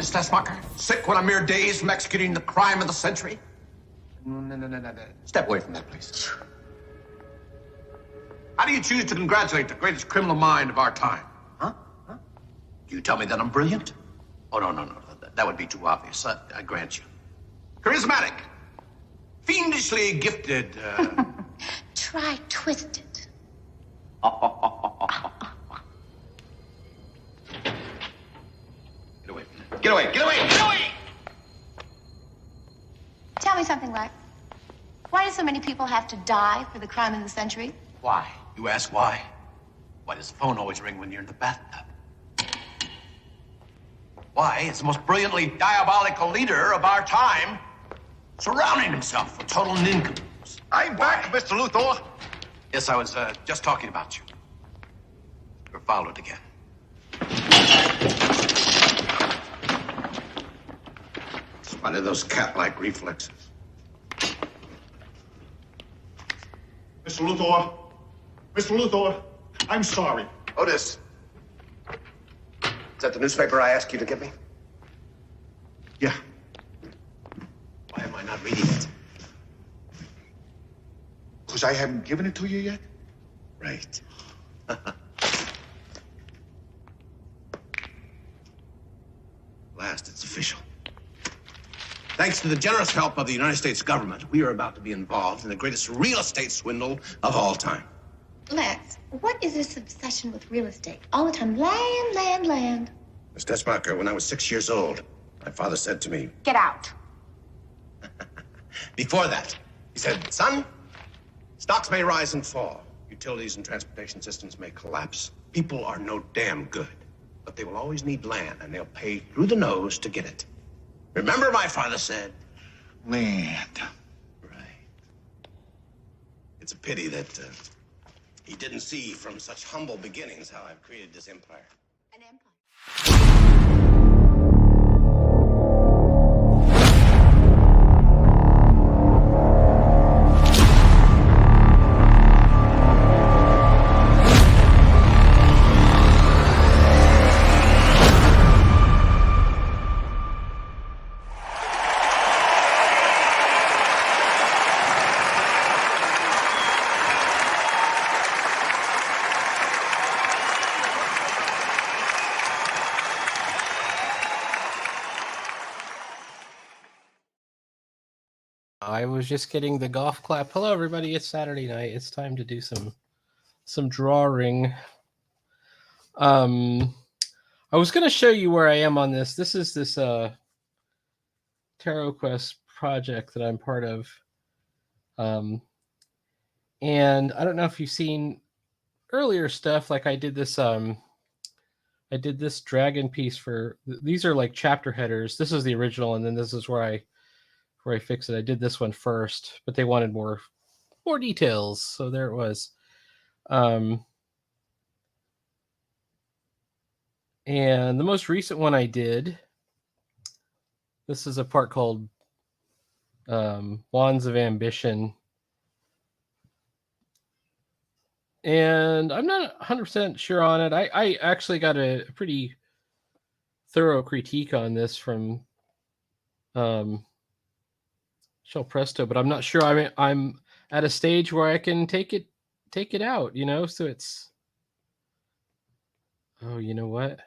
Miss Tessmacher, sick when a mere days from executing the crime of the century? No. Step away from that, please. How do you choose to congratulate the greatest criminal mind of our time? Huh? Do you tell me that I'm brilliant? Oh, no. That would be too obvious. I grant you. Charismatic. Fiendishly gifted. Try twisted. Get away! Tell me something, Lex. Why do so many people have to die for the crime of the century? Why? You ask why? Why does the phone always ring when you're in the bathtub? Why? It's the most brilliantly diabolical leader of our time, surrounding himself with total nincompoops. I'm back, Mr. Luthor. Yes, I was just talking about you. You're followed again. In spite of those cat-like reflexes. Mr. Luthor. Mr. Luthor, I'm sorry. Otis. Is that the newspaper I asked you to give me? Yeah. Why am I not reading it? Because I haven't given it to you yet? Right. Last, it's official. Thanks to the generous help of the United States government, we are about to be involved in the greatest real estate swindle of all time. Lex, what is this obsession with real estate? All the time, land. Miss Tessmacher, when I was 6 years old, my father said to me... Get out. Before that, he said, son, stocks may rise and fall. Utilities and transportation systems may collapse. People are no damn good. But they will always need land, and they'll pay through the nose to get it. Remember, my father said... Land. Right. It's a pity that he didn't see from such humble beginnings how I've created this empire. An empire. I was just getting the golf clap. Hello, everybody. It's Saturday night. It's time to do some drawing. I was going to show you where I am on this. This is this Tarot Quest project that I'm part of. And I don't know if you've seen earlier stuff. Like I did this dragon piece for, these are like chapter headers. This is the original, and then this is where I fix it. I did this one first, but they wanted more details, so there it was. And the most recent one I did, this is a part called Wands of Ambition. And I'm not 100% sure on it. I actually got a pretty thorough critique on this from Shell Presto, but I'm not sure. I mean, I'm at a stage where I can take it out, you know. So it's, oh, you know what?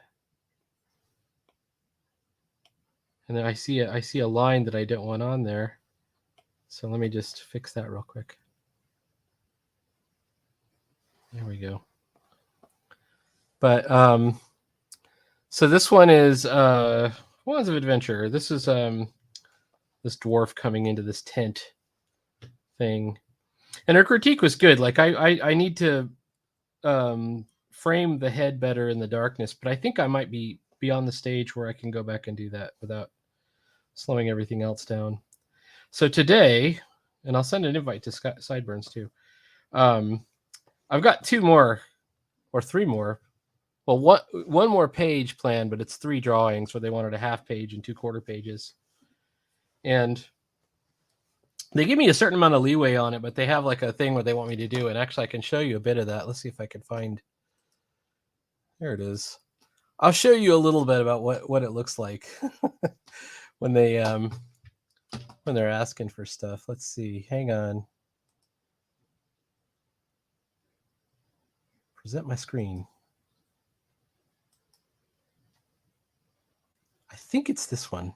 And then I see a line that I don't want on there. So let me just fix that real quick. There we go. But so this one is Wands of Adventure. This is this dwarf coming into this tent thing, and her critique was good. Like I need to frame the head better in the darkness, but I think I might be on the stage where I can go back and do that without slowing everything else down. So today, and I'll send an invite to Sideburns too. I've got 2 more or 3 more. Well, one more page planned, but it's 3 drawings where they wanted a half page and 2 quarter pages. And they give me a certain amount of leeway on it, but they have like a thing where they want me to do. And actually, I can show you a bit of that. Let's see if I can find. There it is. I'll show you a little bit about what it looks like when they're asking for stuff. Let's see. Hang on. Present my screen. I think it's this one.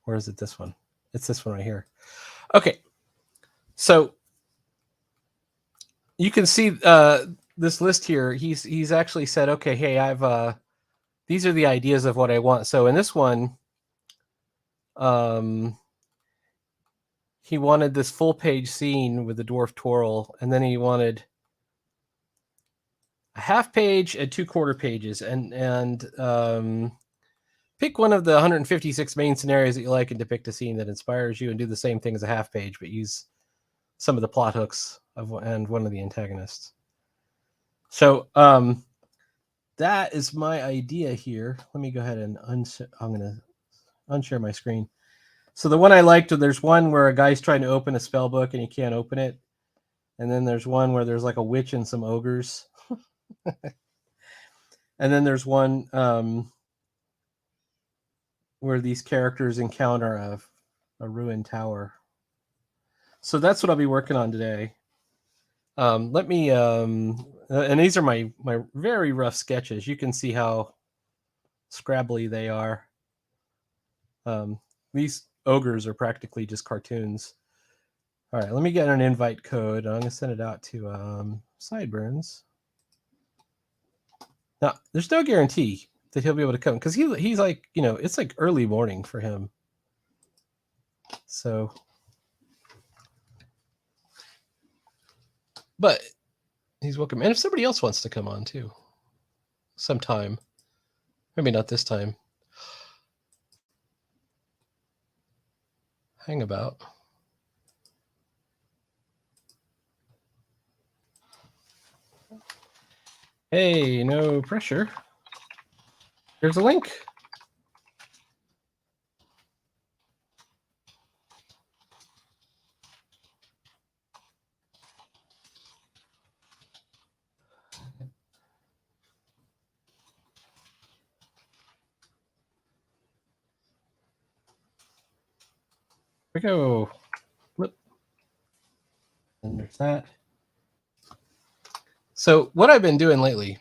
Or is it this one? It's this one right here. Okay. So you can see this list here. He's actually said, okay, hey, I've these are the ideas of what I want. So in this one, he wanted this full page scene with the dwarf twirl, and then he wanted a half page and 2 quarter pages, and pick one of the 156 main scenarios that you like and depict a scene that inspires you, and do the same thing as a half page, but use some of the plot hooks and one of the antagonists. So that is my idea here. Let me go ahead and I'm going to unshare my screen. So the one I liked, there's one where a guy's trying to open a spell book and he can't open it. And then there's one where there's like a witch and some ogres. And then there's one where these characters encounter a ruined tower. So that's what I'll be working on today. Let me, and these are my very rough sketches. You can see how scrabbly they are. These ogres are practically just cartoons. All right, let me get an invite code. I'm going to send it out to Sideburns. Now, there's no guarantee that he'll be able to come because he's like, you know, it's like early morning for him. So, but he's welcome. And if somebody else wants to come on too, sometime, maybe not this time, hang about. Hey, no pressure. Here's a link. Here we go. Flip. And there's that. So what I've been doing lately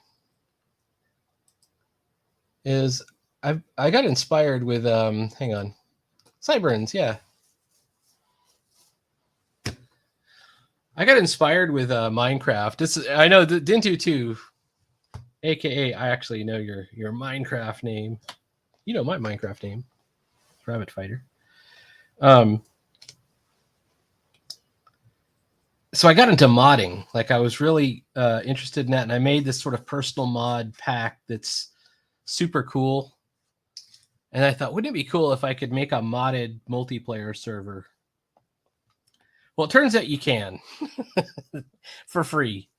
is I got inspired with hang on, Sideburns, yeah. I got inspired with Minecraft. I know Dintu too, aka I actually know your Minecraft name. You know my Minecraft name, Rabbit Fighter. So I got into modding. Like I was really interested in that, and I made this sort of personal mod pack that's super cool. And I thought, wouldn't it be cool if I could make a modded multiplayer server? Well, it turns out you can for free.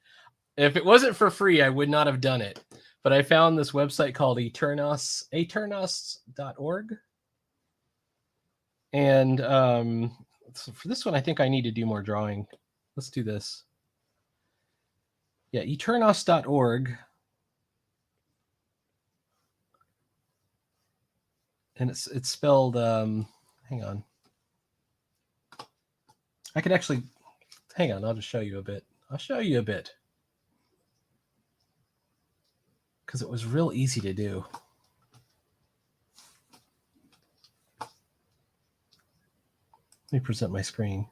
If it wasn't for free, I would not have done it. But I found this website called Aeternos.org. And so for this one, I think I need to do more drawing. Let's do this. Yeah, Aeternos.org. And it's spelled, hang on. I could actually, hang on, I'll just show you a bit. I'll show you a bit. Because it was real easy to do. Let me present my screen.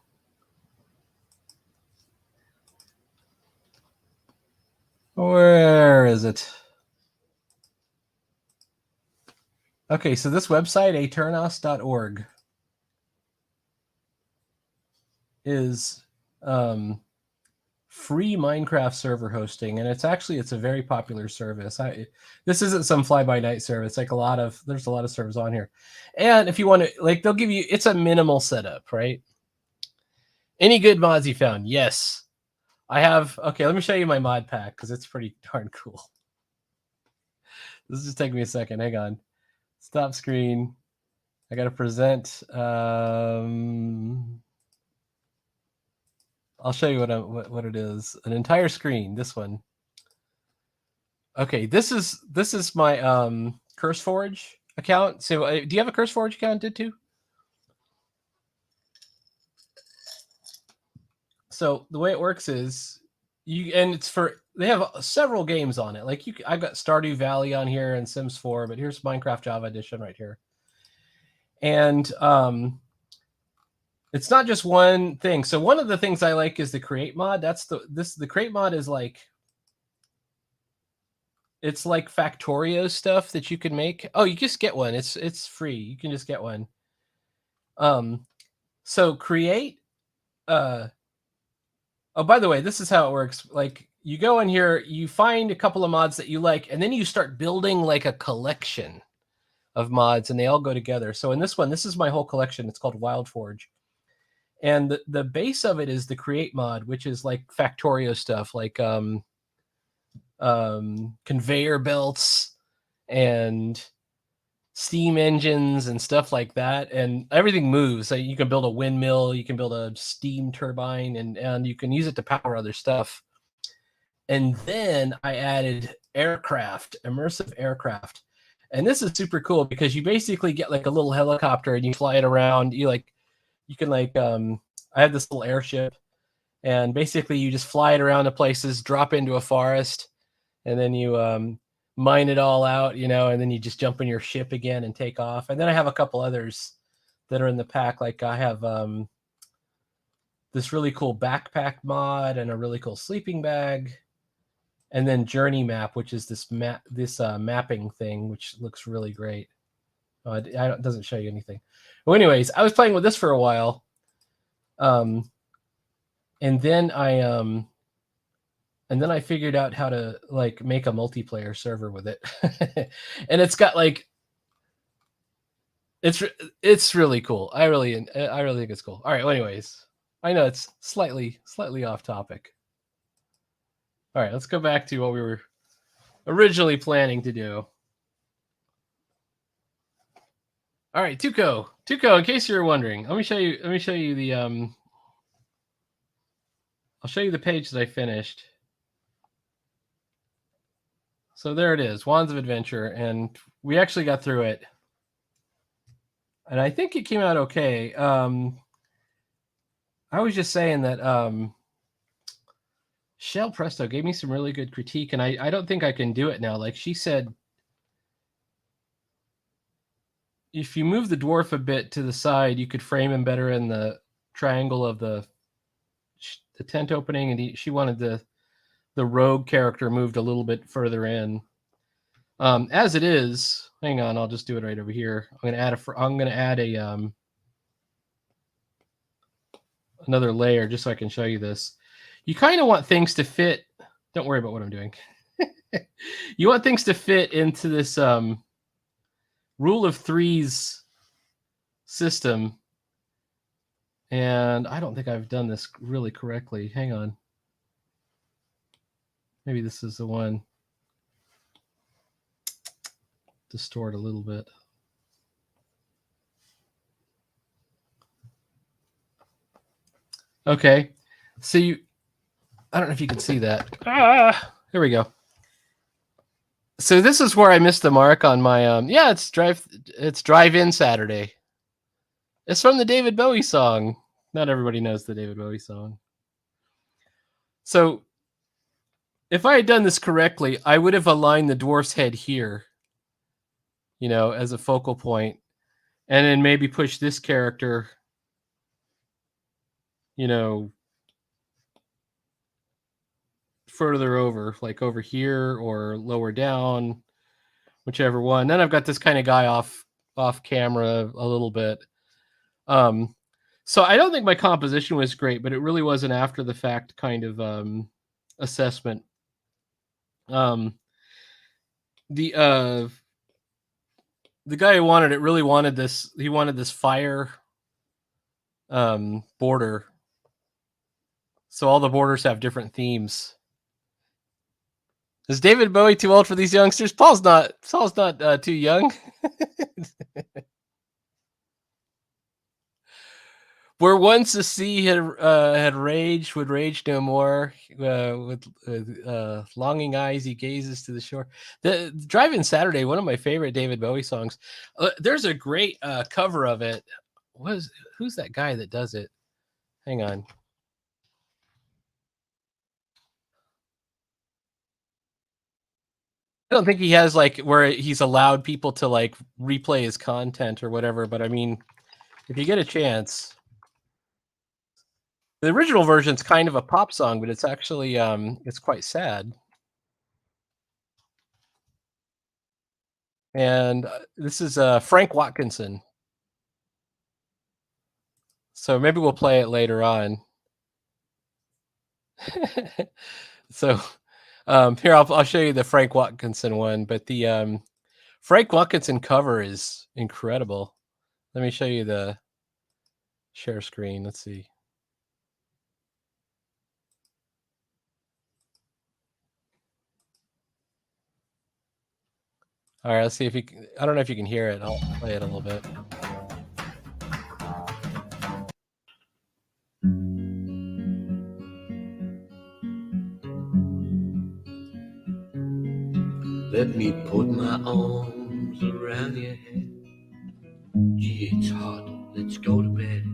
Where is it? Okay, so this website, Aeternos.org, is free Minecraft server hosting, and it's a very popular service. This isn't some fly-by-night service. Like there's a lot of servers on here, and if you want to, like, they'll give you, it's a minimal setup, right? Any good mods you found? Yes, I have. Okay, let me show you my mod pack because it's pretty darn cool. This is just taking me a second. Hang on. Stop screen. I got to present. I'll show you what it is. An entire screen. This one. Okay, this is my CurseForge account. So do you have a CurseForge account, did too? So the way it works is they have several games on it. Like I've got Stardew Valley on here and Sims 4, but here's Minecraft Java Edition right here. And it's not just one thing. So one of the things I like is the create mod. The create mod is like, it's like Factorio stuff that you can make. Oh, you just get one. It's free. You can just get one. So create. Oh, by the way, this is how it works. Like you go in here, you find a couple of mods that you like, and then you start building like a collection of mods, and they all go together. So in this one, this is my whole collection. It's called WildForge. And the base of it is the create mod, which is like Factorio stuff, like conveyor belts and steam engines and stuff like that, and everything moves. So you can build a windmill, you can build a steam turbine, and you can use it to power other stuff. And then I added aircraft, immersive aircraft, and this is super cool because you basically get like a little helicopter and you fly it around. I have this little airship, and basically you just fly it around to places, drop into a forest, and then you mine it all out, and then you just jump in your ship again and take off. And then I have a couple others that are in the pack. Like I have this really cool backpack mod and a really cool sleeping bag, and then Journey Map, which is this mapping thing, which looks really great. It doesn't show you anything. Well, anyways, I was playing with this for a while, and then I figured out how to like make a multiplayer server with it, and it's got like it's really cool. I really think it's cool. All right. Well, anyways, I know it's slightly off topic. All right, let's go back to what we were originally planning to do. All right, Tuco, in case you're wondering, let me show you the I'll show you the page that I finished. So there it is, Wands of Adventure, and we actually got through it. And I think it came out okay. I was just saying that Shell Presto gave me some really good critique, and I don't think I can do it now. Like she said, if you move the dwarf a bit to the side, you could frame him better in the triangle of the tent opening, and she wanted the rogue character moved a little bit further in. As it is, hang on, I'll just do it right over here. I'm gonna add another layer just so I can show you this. You kind of want things to fit. Don't worry about what I'm doing. You want things to fit into this rule of threes system. And I don't think I've done this really correctly. Hang on. Maybe this is the one. Distort a little bit. Okay. So I don't know if you can see that. Here we go. So this is where I missed the mark on my it's drive-in Saturday. It's from the David Bowie song. Not everybody knows the David Bowie song. So if I had done this correctly, I would have aligned the dwarf's head here, as a focal point, and then maybe push this character, further over, like over here or lower down, whichever one. Then I've got this kind of guy off camera a little bit. So I don't think my composition was great, but it really was an after the fact kind of assessment. The guy who wanted it really wanted this. He wanted this fire border. So all the borders have different themes. Is David Bowie too old for these youngsters? Paul's not too young. Where once the sea had raged, would rage no more. With longing eyes, he gazes to the shore. The Drive-In Saturday, one of my favorite David Bowie songs. There's a great cover of it. Who's that guy that does it? Hang on. I don't think he has like where he's allowed people to like replay his content or whatever, but I mean, if you get a chance, the original version's kind of a pop song, but it's actually it's quite sad. And this is Frank Watkinson. So maybe we'll play it later on. So here I'll show you the Frank Watkinson one, but the Frank Watkinson cover is incredible. Let me show you the share screen. Let's see. All right, let's see if you can. I don't know if you can hear it. I'll play it a little bit. Let me put my arms around your head. Gee, it's hot, let's go to bed.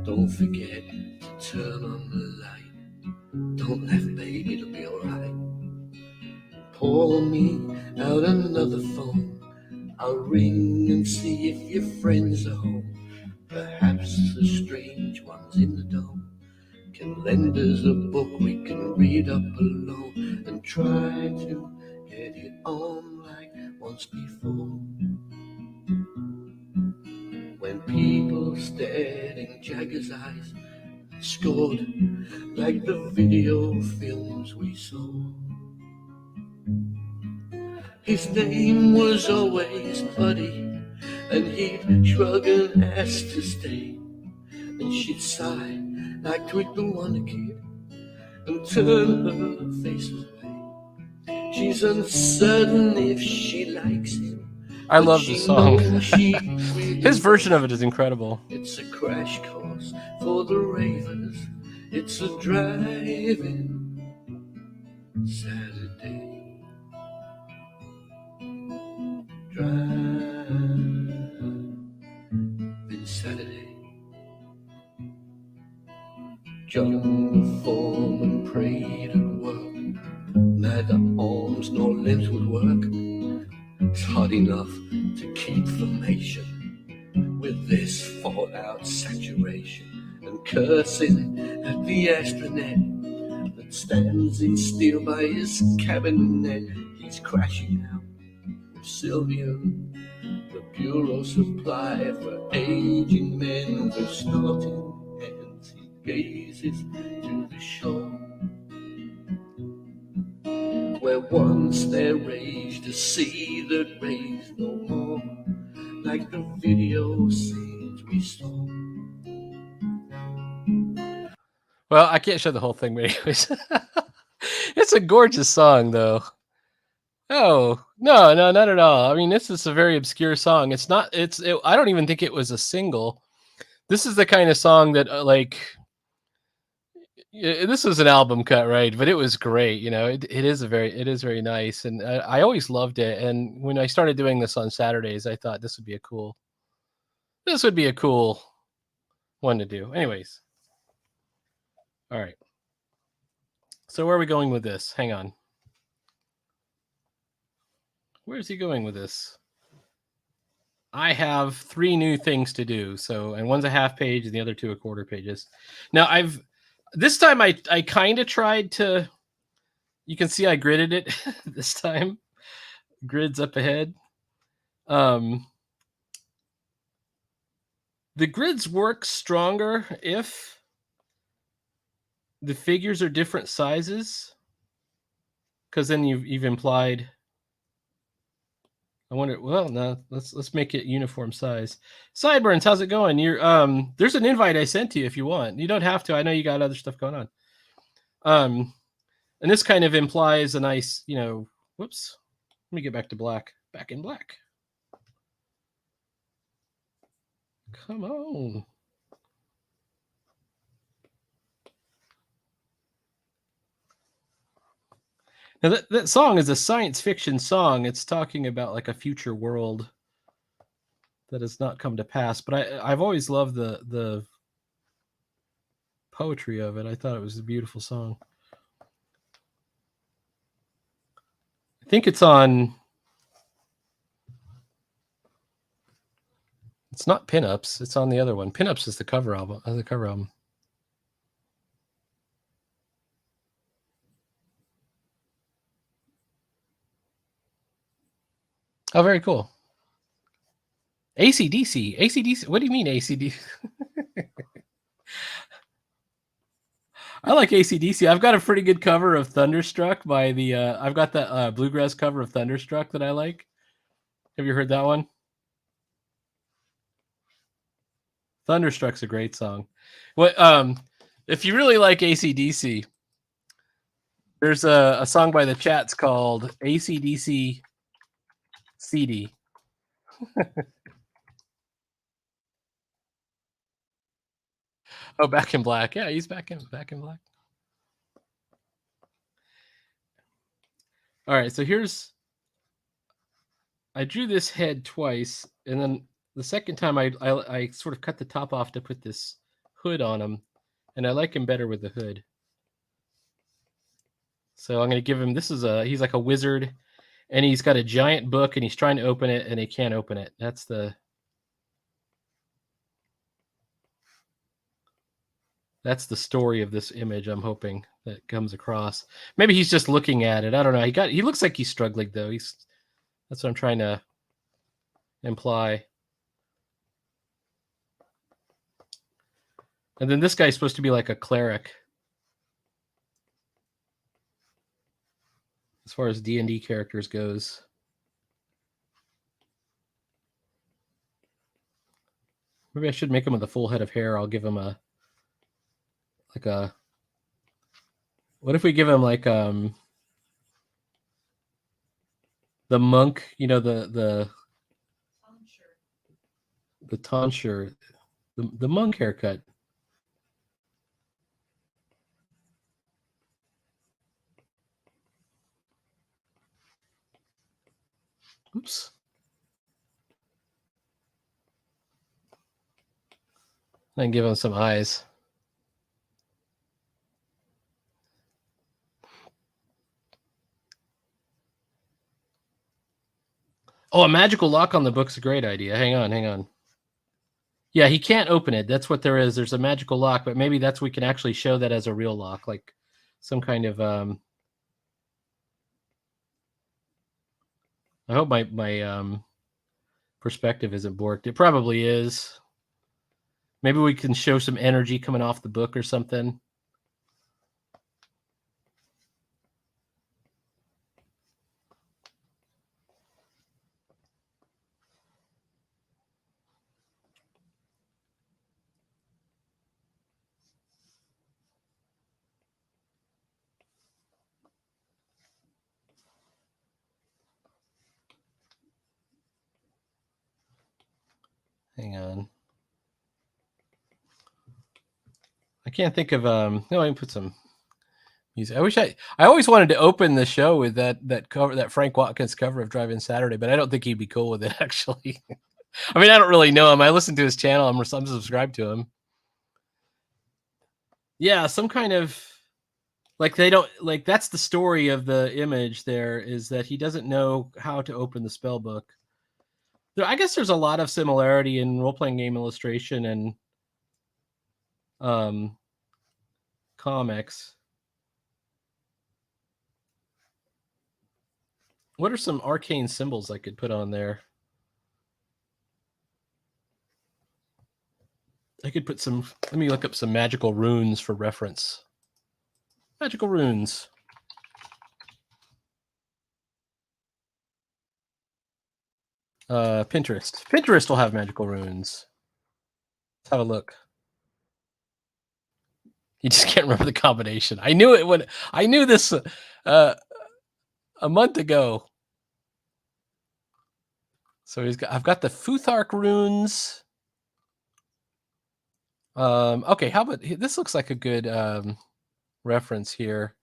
Don't forget to turn on the light. Don't laugh, baby, it'll be alright. Pour me out another phone. I'll ring and see if your friends are home. Perhaps the strange ones in the dome can lend us a book we can read up alone and try to get it on like once before. When people stared in Jagger's eyes, scored like the video films we saw. His name was always Buddy, and he'd shrug and ask to stay, and she'd sigh like Twinkle Wonder Kid and turn her face away. She's uncertain if she likes him. I love the song. His version of it is incredible. It's a crash course for the ravers. It's a drive-in Saturday. Drive-in Saturday. John the foreman prayed at work. Neither arms nor limbs would work. It's hard enough to keep formation with this fallout saturation and cursing at the astronaut that stands in steel by his cabinet. He's crashing out with Sylvian, the bureau supply for aging men with snorting hands. He gazes to the shore where once there raged a sea that raised no more, like the video scenes we saw. Well, I can't show the whole thing, but anyways. It's a gorgeous song, though. Oh, no, not at all. I mean, this is a very obscure song. It's not, I don't even think it was a single. This is the kind of song that, this was an album cut, right? But it was great. You know, it is very nice. And I always loved it. And when I started doing this on Saturdays, I thought this would be a cool one to do. Anyways. All right. So where are we going with this? Hang on. Where's he going with this? I have 3 new things to do. So, and one's a half page and the other 2 are quarter pages. Now this time I kind of tried to, you can see I gridded it this time. Grids up ahead. The grids work stronger if the figures are different sizes, because then you've implied. I wonder. Well, no. Let's make it uniform size. Sideburns, how's it going? You're there's an invite I sent to you if you want. You don't have to. I know you got other stuff going on. And this kind of implies a nice, whoops. Let me get back to black. Back in black. Come on. Now that song is a science fiction song. It's talking about like a future world that has not come to pass. But I've always loved the poetry of it. I thought it was a beautiful song. I think it's on. It's not Pinups. It's on the other one. Pinups is the cover album. Oh, very cool. AC/DC. AC/DC. What do you mean AC/DC? I like AC/DC. I've got a pretty good cover of Thunderstruck by the. I've got that bluegrass cover of Thunderstruck that I like. Have you heard that one? Thunderstruck's a great song. What if you really like AC/DC, there's a song by the Chats called AC/DC CD. Oh, Back in Black. Yeah, he's back in Black. All right, so I drew this head twice, and then the second time I sort of cut the top off to put this hood on him, and I like him better with the hood. So I'm going to give him, he's like a wizard, and he's got a giant book, and he's trying to open it, and he can't open it. That's the story of this image. I'm hoping that comes across. Maybe he's just looking at it. I don't know. He looks like he's struggling though. That's what I'm trying to imply. And then this guy's supposed to be like a cleric. As far as D&D characters goes. Maybe I should make him with a full head of hair. I'll give him what if we give him like the monk, the tonsure, the monk haircut. Oops. And give him some eyes. Oh, a magical lock on the book's a great idea. Hang on. Yeah, he can't open it. That's what there is. There's a magical lock, but maybe we can actually show that as a real lock, like some kind of I hope my perspective isn't borked. It probably is. Maybe we can show some energy coming off the book or something. Hang on. I can't think of no, I can put some music. I always wanted to open the show with that cover, that Frank Watkins cover of Drive-In Saturday, but I don't think he'd be cool with it actually. I mean, I don't really know him. I listen to his channel. I'm subscribed to him. Yeah, some kind of that's the story of the image there, is that he doesn't know how to open the spell book. I guess there's a lot of similarity in role-playing game illustration and comics. What are some arcane symbols I could put on there? I could put some, let me look up some magical runes for reference. Magical runes. Pinterest. Pinterest will have magical runes. Let's have a look. You just can't remember the combination. I knew it when I knew this a month ago. So I've got the Futhark runes. Okay, how about this? Looks like a good reference here.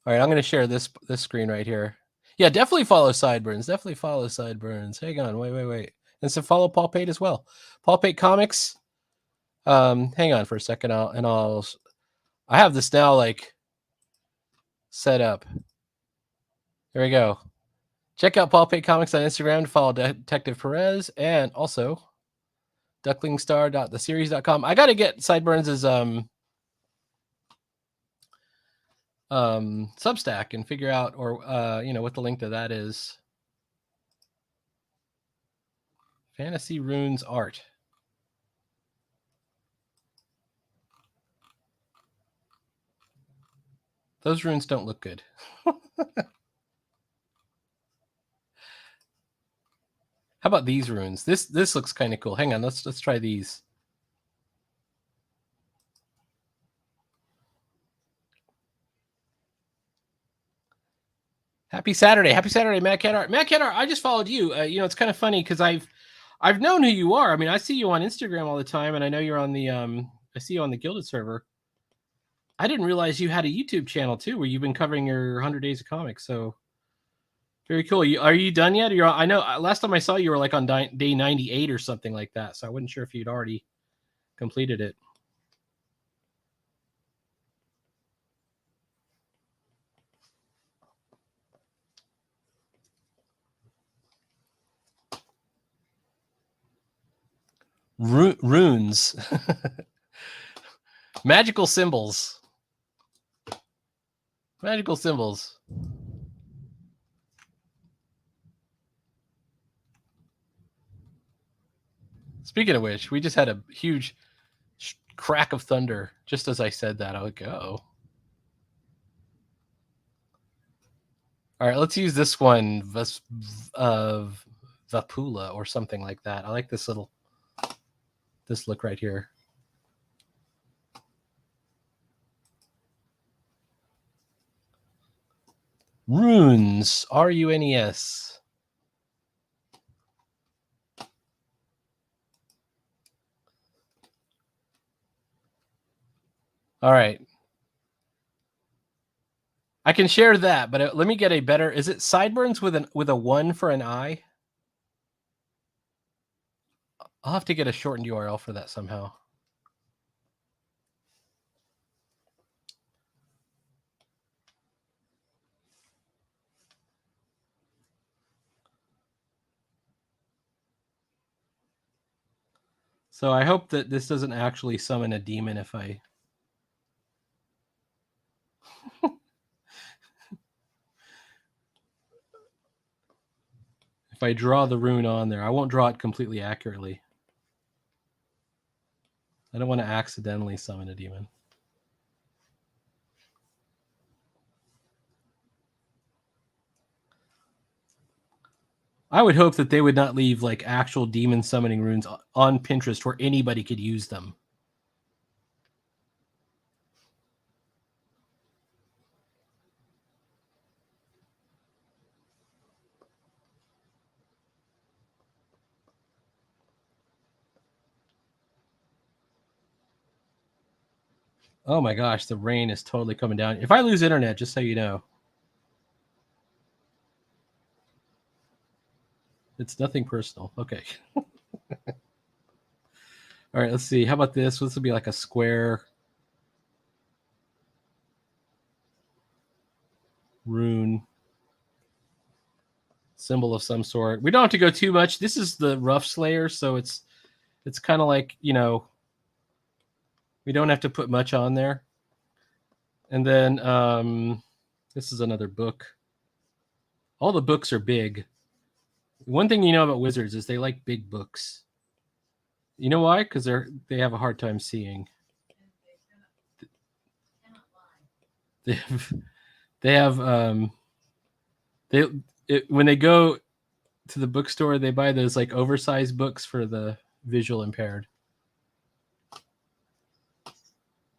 All right, I'm going to share this screen right here. Yeah, definitely follow Sideburns. Definitely follow Sideburns. Hang on, wait. And so follow Paul Pate as well. Paul Pate Comics. Hang on for a second. I have this now like set up. There we go. Check out Paul Pate Comics on Instagram to follow Detective Perez, and also ducklingstar.theseries.com. I got to get Sideburns' Substack and figure out, or what the link to that is. Fantasy Runes Art. Those runes don't look good. How about these runes? This looks kind of cool. Hang on, let's try these. Happy Saturday, Matt Cadart. Matt Cadart, I just followed you. It's kind of funny because I've known who you are. I mean, I see you on Instagram all the time, and I know you're on the I see you on the Gilded server. I didn't realize you had a YouTube channel too, where you've been covering your 100 Days of Comics. So very cool. Are you done yet? I know last time I saw you were like on day 98 or something like that. So I wasn't sure if you'd already completed it. Runes. Magical symbols. Magical symbols. Speaking of which, we just had a huge crack of thunder. Just as I said that, I would go. All right, let's use this one, Vapula or something like that. I like this look right here. Runes, R-U-N-E-S. All right. I can share that, but let me get a better. Is it Sideburns with a 1 for an I? I'll have to get a shortened URL for that somehow. So I hope that this doesn't actually summon a demon if I... if I draw the rune on there. I won't draw it completely accurately. I don't want to accidentally summon a demon. I would hope that they would not leave like actual demon summoning runes on Pinterest where anybody could use them. Oh my gosh, the rain is totally coming down. If I lose internet, just so you know. It's nothing personal. Okay. All right, let's see. How about this? This will be like a square rune symbol of some sort. We don't have to go too much. This is the rough slayer, so it's kind of like, we don't have to put much on there. And then this is another book. All the books are big. One thing you know about wizards is they like big books. You know why? Because they have a hard time seeing. They have when they go to the bookstore, they buy those like oversized books for the visual impaired.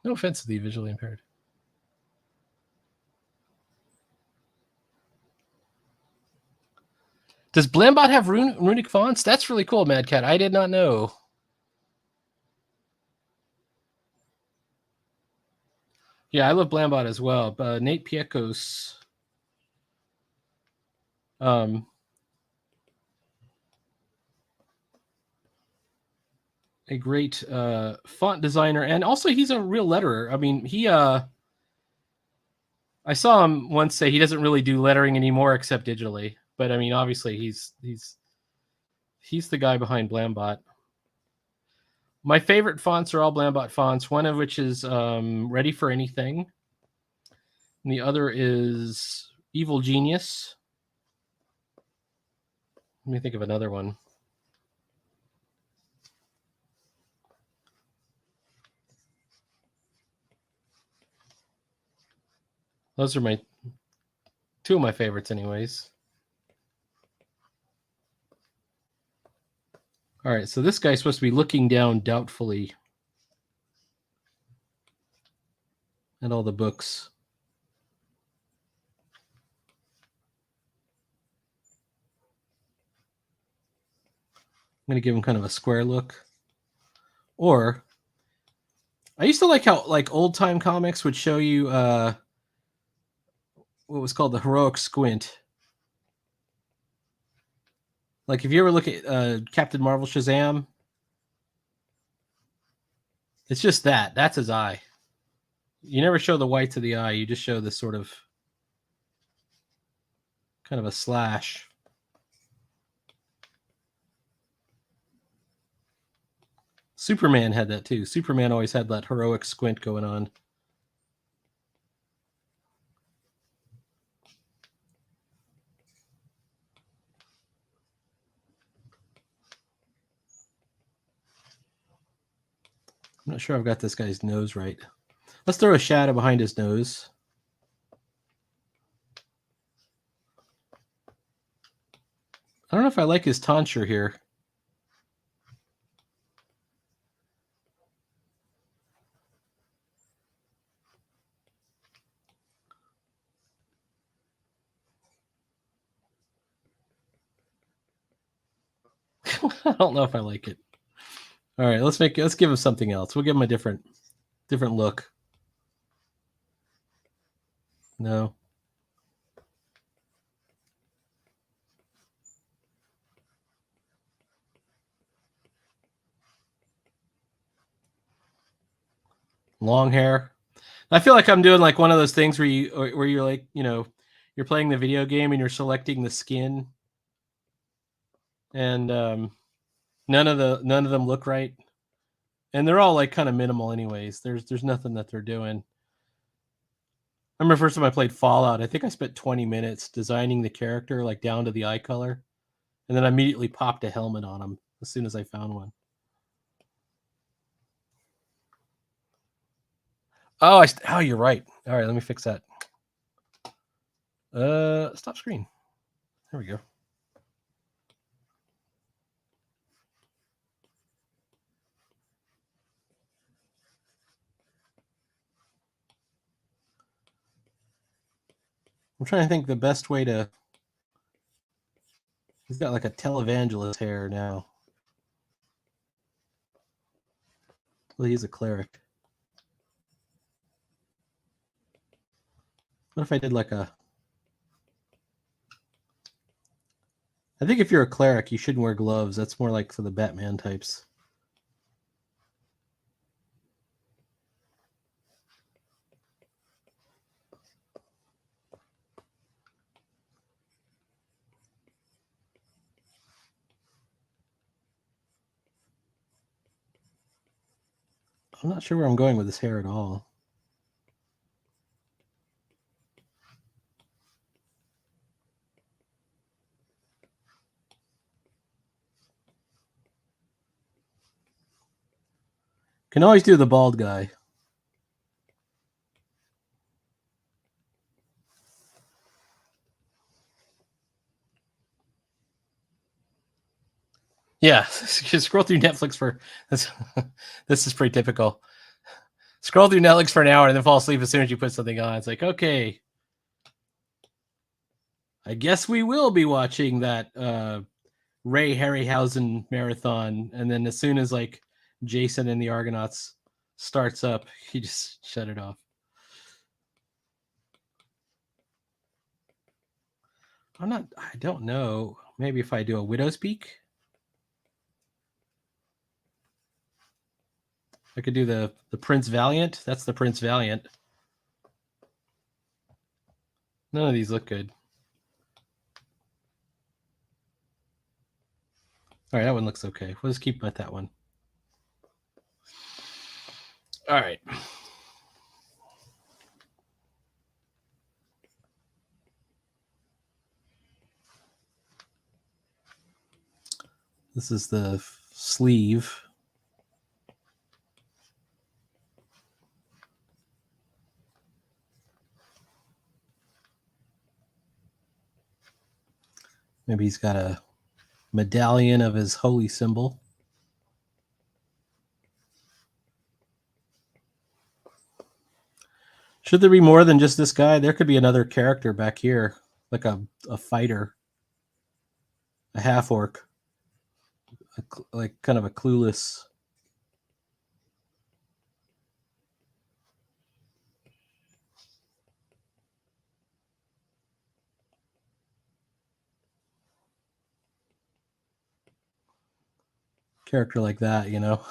No offense to the visually impaired. Does Blambot have runic fonts? That's really cool, Mad Cat. I did not know. Yeah, I love Blambot as well. Nate Piekos, a great font designer, and also he's a real letterer. I mean, I saw him once say he doesn't really do lettering anymore except digitally. But I mean, obviously he's the guy behind Blambot. My favorite fonts are all Blambot fonts, one of which is Ready for Anything. And the other is Evil Genius. Let me think of another one. Those are my two of my favorites anyways. All right, so this guy's supposed to be looking down doubtfully at all the books. I'm going to give him kind of a square look. Or I used to like how old time comics would show you what was called the heroic squint. Like if you ever look at Captain Marvel Shazam, it's just that. That's his eye. You never show the whites of the eye. You just show this sort of kind of a slash. Superman had that too. Superman always had that heroic squint going on. I'm not sure I've got this guy's nose right. Let's throw a shadow behind his nose. I don't know if I like his tonsure here. I don't know if I like it. All right, let's give him something else. We'll give him a different look. No. Long hair. I feel like I'm doing like one of those things where you're like, you're playing the video game and you're selecting the skin, and none of them look right, and they're all like kind of minimal anyways. There's nothing that they're doing. I remember the first time I played Fallout, I think I spent 20 minutes designing the character like down to the eye color, and then I immediately popped a helmet on him as soon as I found one. Oh, you're right. All right, let me fix that. Stop screen. There we go. I'm trying to think the best way to. He's got like a televangelist hair now. Well, he's a cleric. What if I did like a... I think if you're a cleric, you shouldn't wear gloves. That's more like for the Batman types. I'm not sure where I'm going with this hair at all. Can always do the bald guy. Yeah, scroll through Netflix for this. This is pretty typical. Scroll through Netflix for an hour and then fall asleep as soon as you put something on. It's like, okay, I guess we will be watching that Ray Harryhausen marathon, and then as soon as like Jason and the Argonauts starts up, you just shut it off. I don't know. Maybe if I do a Widow's Peak. I could do the Prince Valiant. That's the Prince Valiant. None of these look good. All right, that one looks okay. We'll just keep at that one. All right. This is the sleeve. Maybe he's got a medallion of his holy symbol. Should there be more than just this guy? There could be another character back here, like a fighter, a half-orc, like kind of a clueless. Character like that, you know.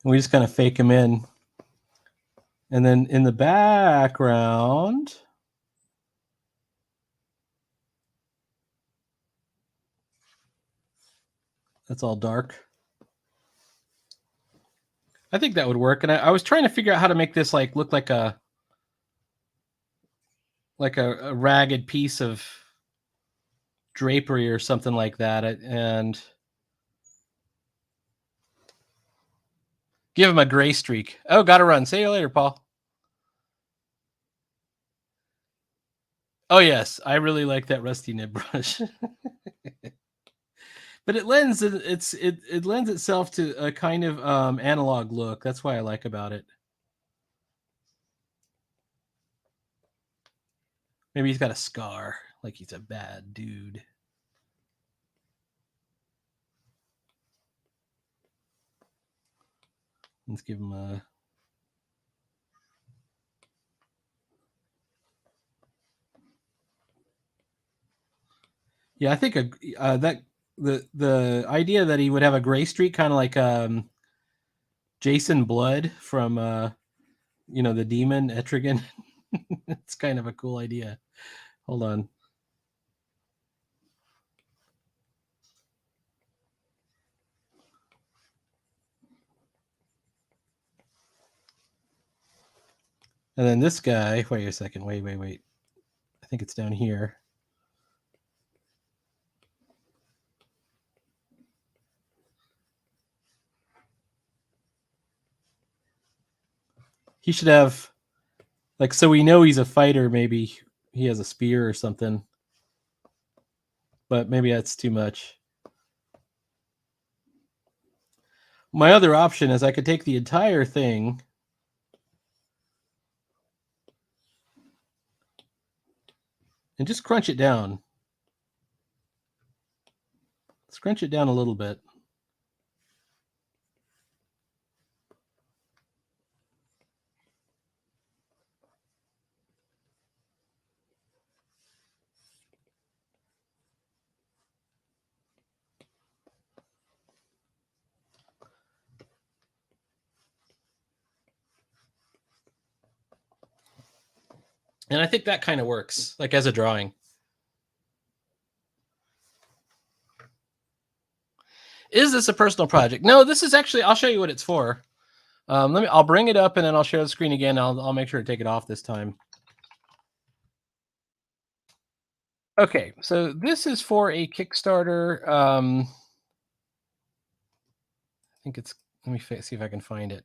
We just kind of fake him in. And then in the background, that's all dark. I think that would work. And I was trying to figure out how to make this like look like a ragged piece of drapery or something like that. And give him a gray streak. Oh, gotta run. See you later, Paul. Oh yes, I really like that rusty nib brush. But it lends it lends itself to a kind of analog look. That's why I like about it. Maybe he's got a scar, like he's a bad dude. Let's give him a. Yeah, I think that the idea that he would have a gray streak, kind of like Jason Blood from the demon Etrigan. It's kind of a cool idea. Hold on. And then this guy, wait a second, wait. I think it's down here. He should have, like, so we know he's a fighter. Maybe he has a spear or something. But maybe that's too much. My other option is I could take the entire thing and just crunch it down. Scrunch it down a little bit. And I think that kind of works, like as a drawing. Is this a personal project? No, this is actually, I'll show you what it's for. I'll bring it up and then I'll share the screen again. I'll make sure to take it off this time. Okay, so this is for a Kickstarter. I think it's, let me see if I can find it.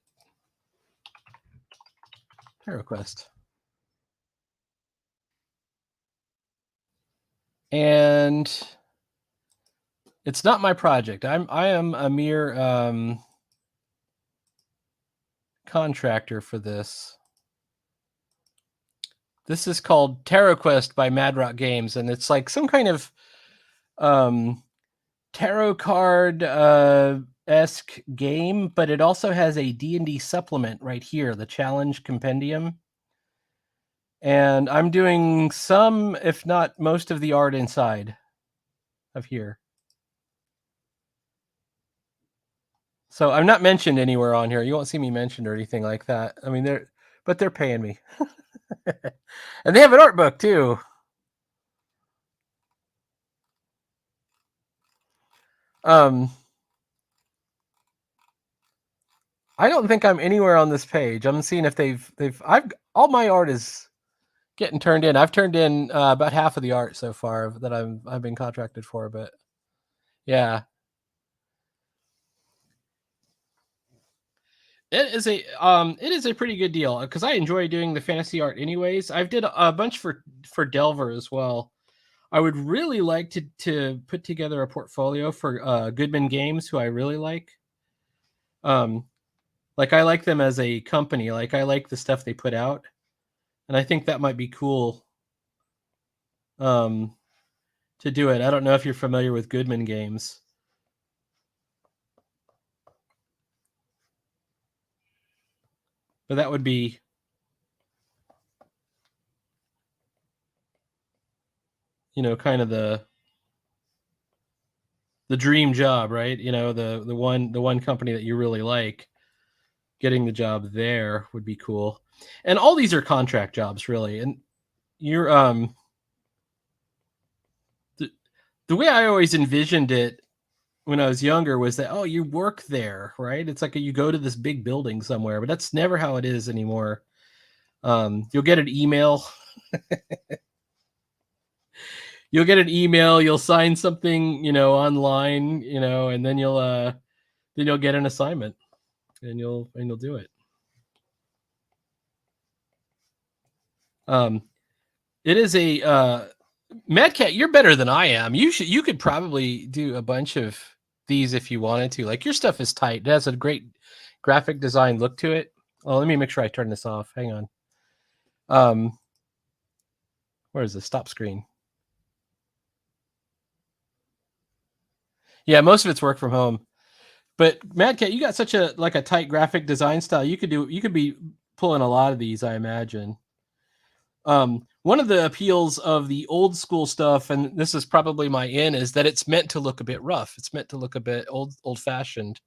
HeroQuest. And It's not my project. I am a mere contractor for this. This is called Tarot Quest by Mad Rock Games, and it's like some kind of tarot card esque game, but it also has a D&D supplement right here, the Challenge Compendium. And I'm doing some, if not most of the art inside of here. So I'm not mentioned anywhere on here. You won't see me mentioned or anything like that. I mean, they're paying me. And they have an art book too. I don't think I'm anywhere on this page. I'm seeing if all my art is getting turned in. I've turned in about half of the art so far that I've been contracted for, but yeah. It is a pretty good deal because I enjoy doing the fantasy art anyways. I've did a bunch for Delver as well. I would really like to put together a portfolio for Goodman Games, who I really like. Like I like them as a company. Like I like the stuff they put out, and I think that might be cool. To do it. I don't know if you're familiar with Goodman Games. But that would be kind of the dream job, right? The one company that you really like, getting the job there would be cool. And all these are contract jobs, really. And you're the way I always envisioned it when I was younger was that, you work there, right? It's like you go to this big building somewhere, but that's never how it is anymore. You'll get an email. You'll sign something, online, and then you'll get an assignment and you'll do it. It is a Mad Cat, you're better than I am. You could probably do a bunch of these if you wanted to. Like your stuff is tight. It has a great graphic design look to it. Oh, let me make sure I turn this off. Hang on. Where is the stop screen? Yeah, most of it's work from home. But Mad Cat, you got such a tight graphic design style. You could be pulling a lot of these, I imagine. One of the appeals of the old school stuff, and this is probably my in, is that it's meant to look a bit rough. It's meant to look a bit old fashioned.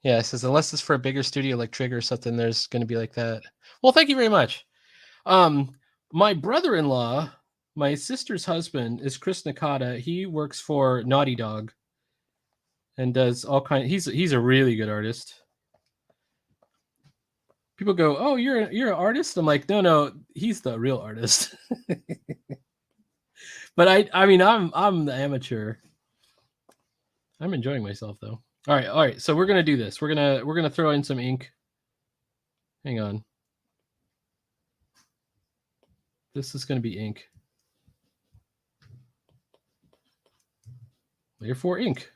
Yeah, it says unless it's for a bigger studio like Trigger or something, there's going to be like that. Well, thank you very much. My brother-in-law, my sister's husband, is Chris Nakata. He works for Naughty Dog and does all kinds. He's a really good artist. People go, "Oh, you're an artist?" I'm like, no, he's the real artist. But I mean, I'm the amateur. I'm enjoying myself though. All right. So we're gonna do this. We're gonna throw in some ink. Hang on. This is gonna be ink. Layer 4 ink.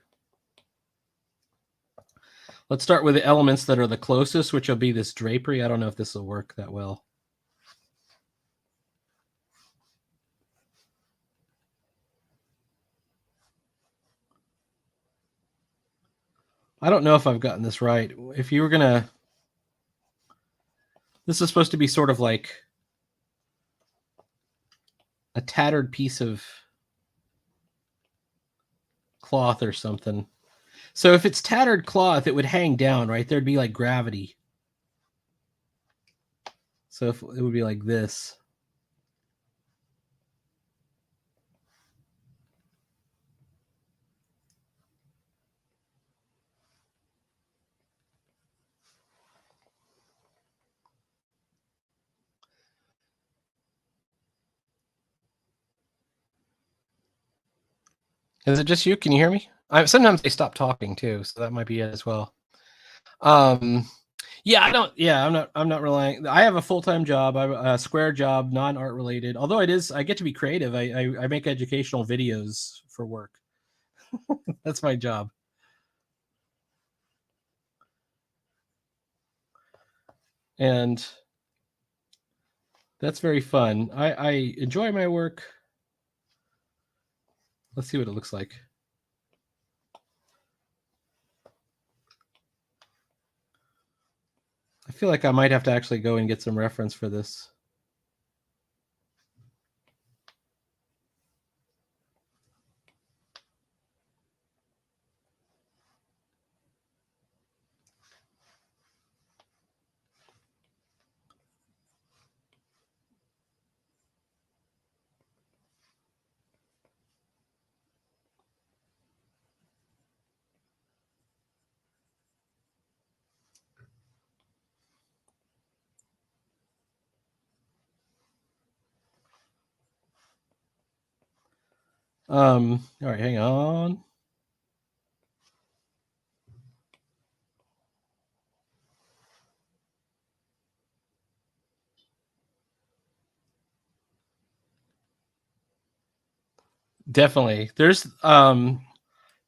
Let's start with the elements that are the closest, which will be this drapery. I don't know if this will work that well. I don't know if I've gotten this right. If you were gonna, this is supposed to be sort of like a tattered piece of cloth or something. So if it's tattered cloth, it would hang down, right? There'd be like gravity. So if it would be like this. Is it just you? Can you hear me? Sometimes they stop talking too, so that might be it as well. Yeah, I don't. Yeah, I'm not relying. I have a full-time job. I have a Square job, non-art related. Although it is, I get to be creative. I make educational videos for work. That's my job. And that's very fun. I enjoy my work. Let's see what it looks like. I feel like I might have to actually go and get some reference for this. All right, hang on. Definitely. There's and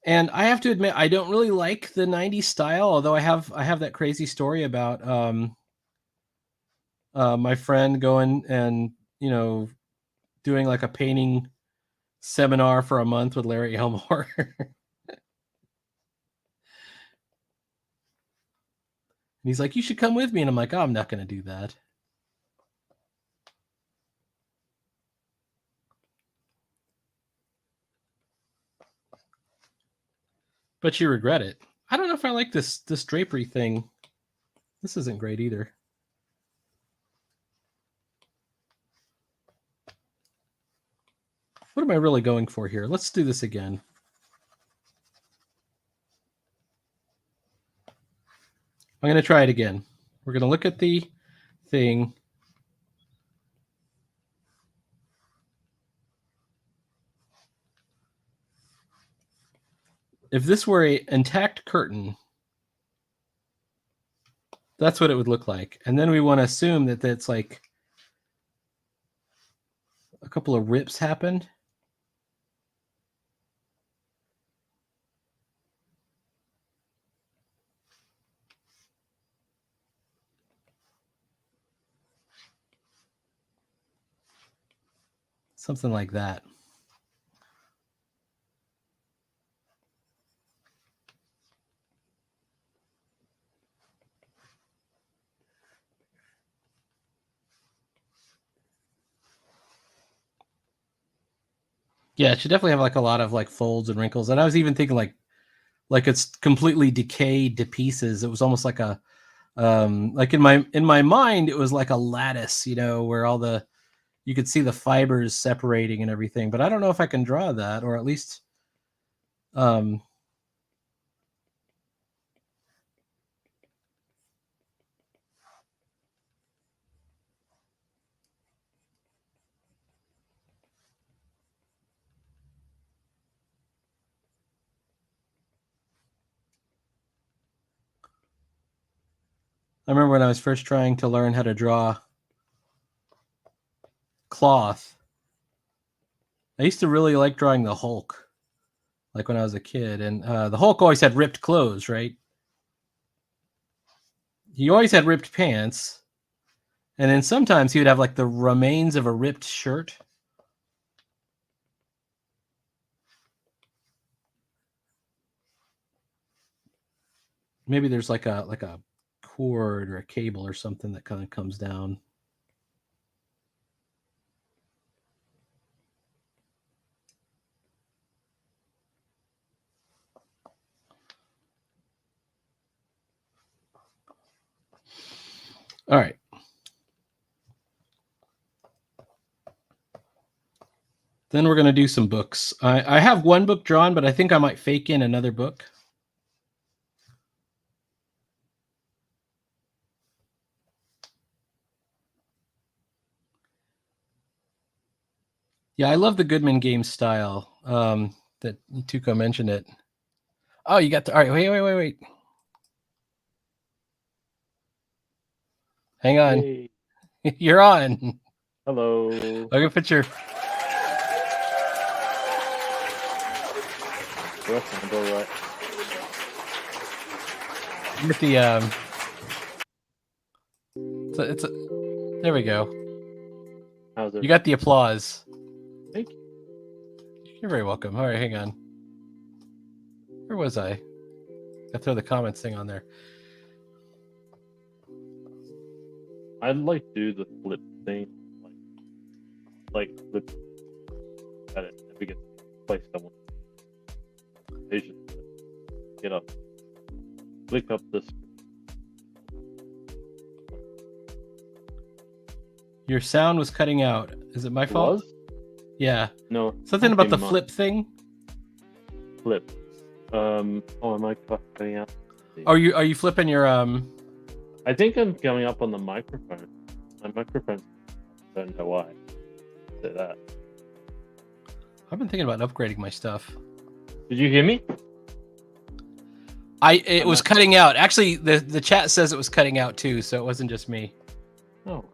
I have to admit I don't really like the 90s style, although I have that crazy story about my friend going and, doing like a painting seminar for a month with Larry Elmore. He's like, "You should come with me." And I'm like, "Oh, I'm not going to do that." But you regret it. I don't know if I like this drapery thing. This isn't great either. What am I really going for here? Let's do this again. I'm going to try it again. We're going to look at the thing. If this were an intact curtain, that's what it would look like. And then we want to assume that that's like a couple of rips happened. Something like that. Yeah, it should definitely have like a lot of like folds and wrinkles. And I was even thinking like it's completely decayed to pieces. It was almost like a like in my mind, it was like a lattice, where all you could see the fibers separating and everything. But I don't know if I can draw that, or at least I remember when I was first trying to learn how to draw cloth, I used to really like drawing the Hulk, like when I was a kid. And the Hulk always had ripped clothes, right? He always had ripped pants. And then sometimes he would have like the remains of a ripped shirt. Maybe there's like a cord or a cable or something that kind of comes down. All right. Then we're going to do some books. I have one book drawn, but I think I might fake in another book. Yeah, I love the Goodman Games style. That Tuco mentioned it. Oh, you got all right. Wait. Hang on. Yay. You're on. Hello. Look at picture. What's gonna go right? With the there we go. How's it? You got the applause. Thank you. You're very welcome. All right, hang on. Where was I? I throw the comments thing on there. I'd like to do the flip thing, like flip at it if we get to play someone. They should get up, click up this. Your sound was cutting out. Is it my fault? Was? Yeah. No. Something about the Okay, flip thing. Flip. Oh, am I cutting out? Are you flipping your I think I'm coming up on the microphone. My microphone. I don't know why. Say that. I've been thinking about upgrading my stuff. Did you hear me? It was cutting out. Actually, the chat says it was cutting out too, so it wasn't just me. Oh.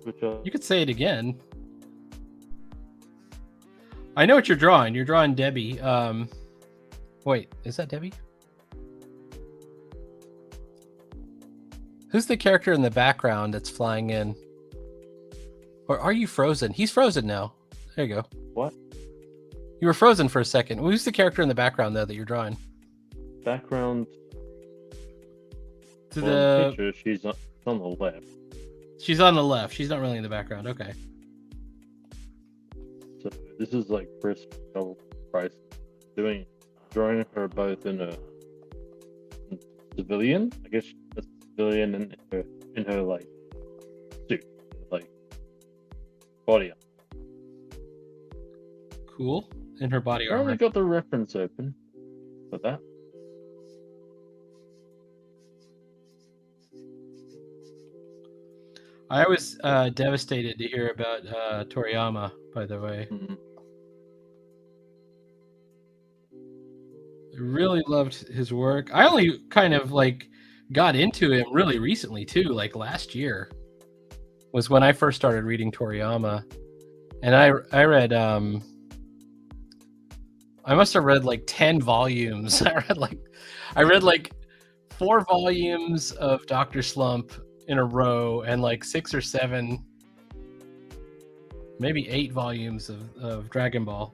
Which You could say it again. I know what you're drawing. You're drawing Debbie. Wait, is that Debbie? Who's the character in the background that's flying in? Or are you frozen? He's frozen now. There you go. What? You were frozen for a second. Who's the character in the background though that you're drawing? Background To well, the picture, she's on the left. She's on the left. She's not really in the background. Okay. So this is like Chris Price drawing her both in a civilian. I guess a civilian in her like suit, like body. Cool. In her body I armor. already got the reference open for that. I was devastated to hear about Toriyama, by the way. Mhm. I really loved his work. I only kind of like got into him really recently too, like last year was when I first started reading Toriyama. And I read I must have read like 10 volumes. I read like 4 volumes of Dr. Slump in a row and like 6 or 7, maybe 8 volumes of Dragon Ball.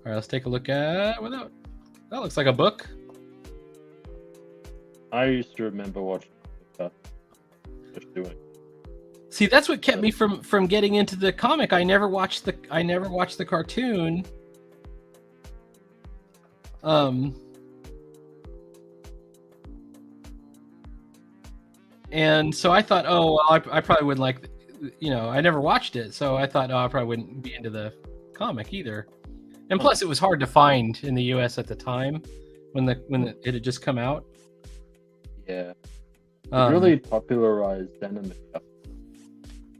All right, let's take a look at that looks like a book. I used to remember watching stuff, just doing. See, that's what kept me from getting into the comic. I never watched the cartoon. And so I thought, oh, well, I probably wouldn't like, I never watched it, so I thought, oh, I probably wouldn't be into the comic either. And plus, it was hard to find in the U.S. at the time when it had just come out. Yeah, it really popularized anime.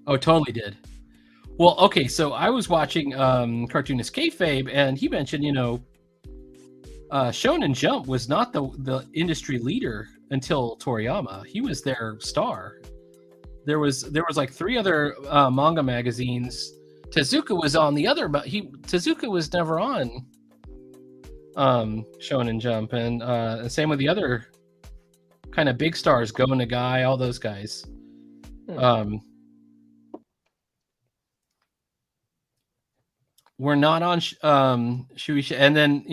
Oh, totally did. Well, okay, so I was watching Cartoonist Kayfabe, and he mentioned, Shonen Jump was not the industry leader until Toriyama. He was their star. There was like 3 other manga magazines. Tezuka was on the other, but Tezuka was never on Shonen Jump, and same with the other kind of big stars, Go Nagai, all those guys. We're not on Shueisha, and then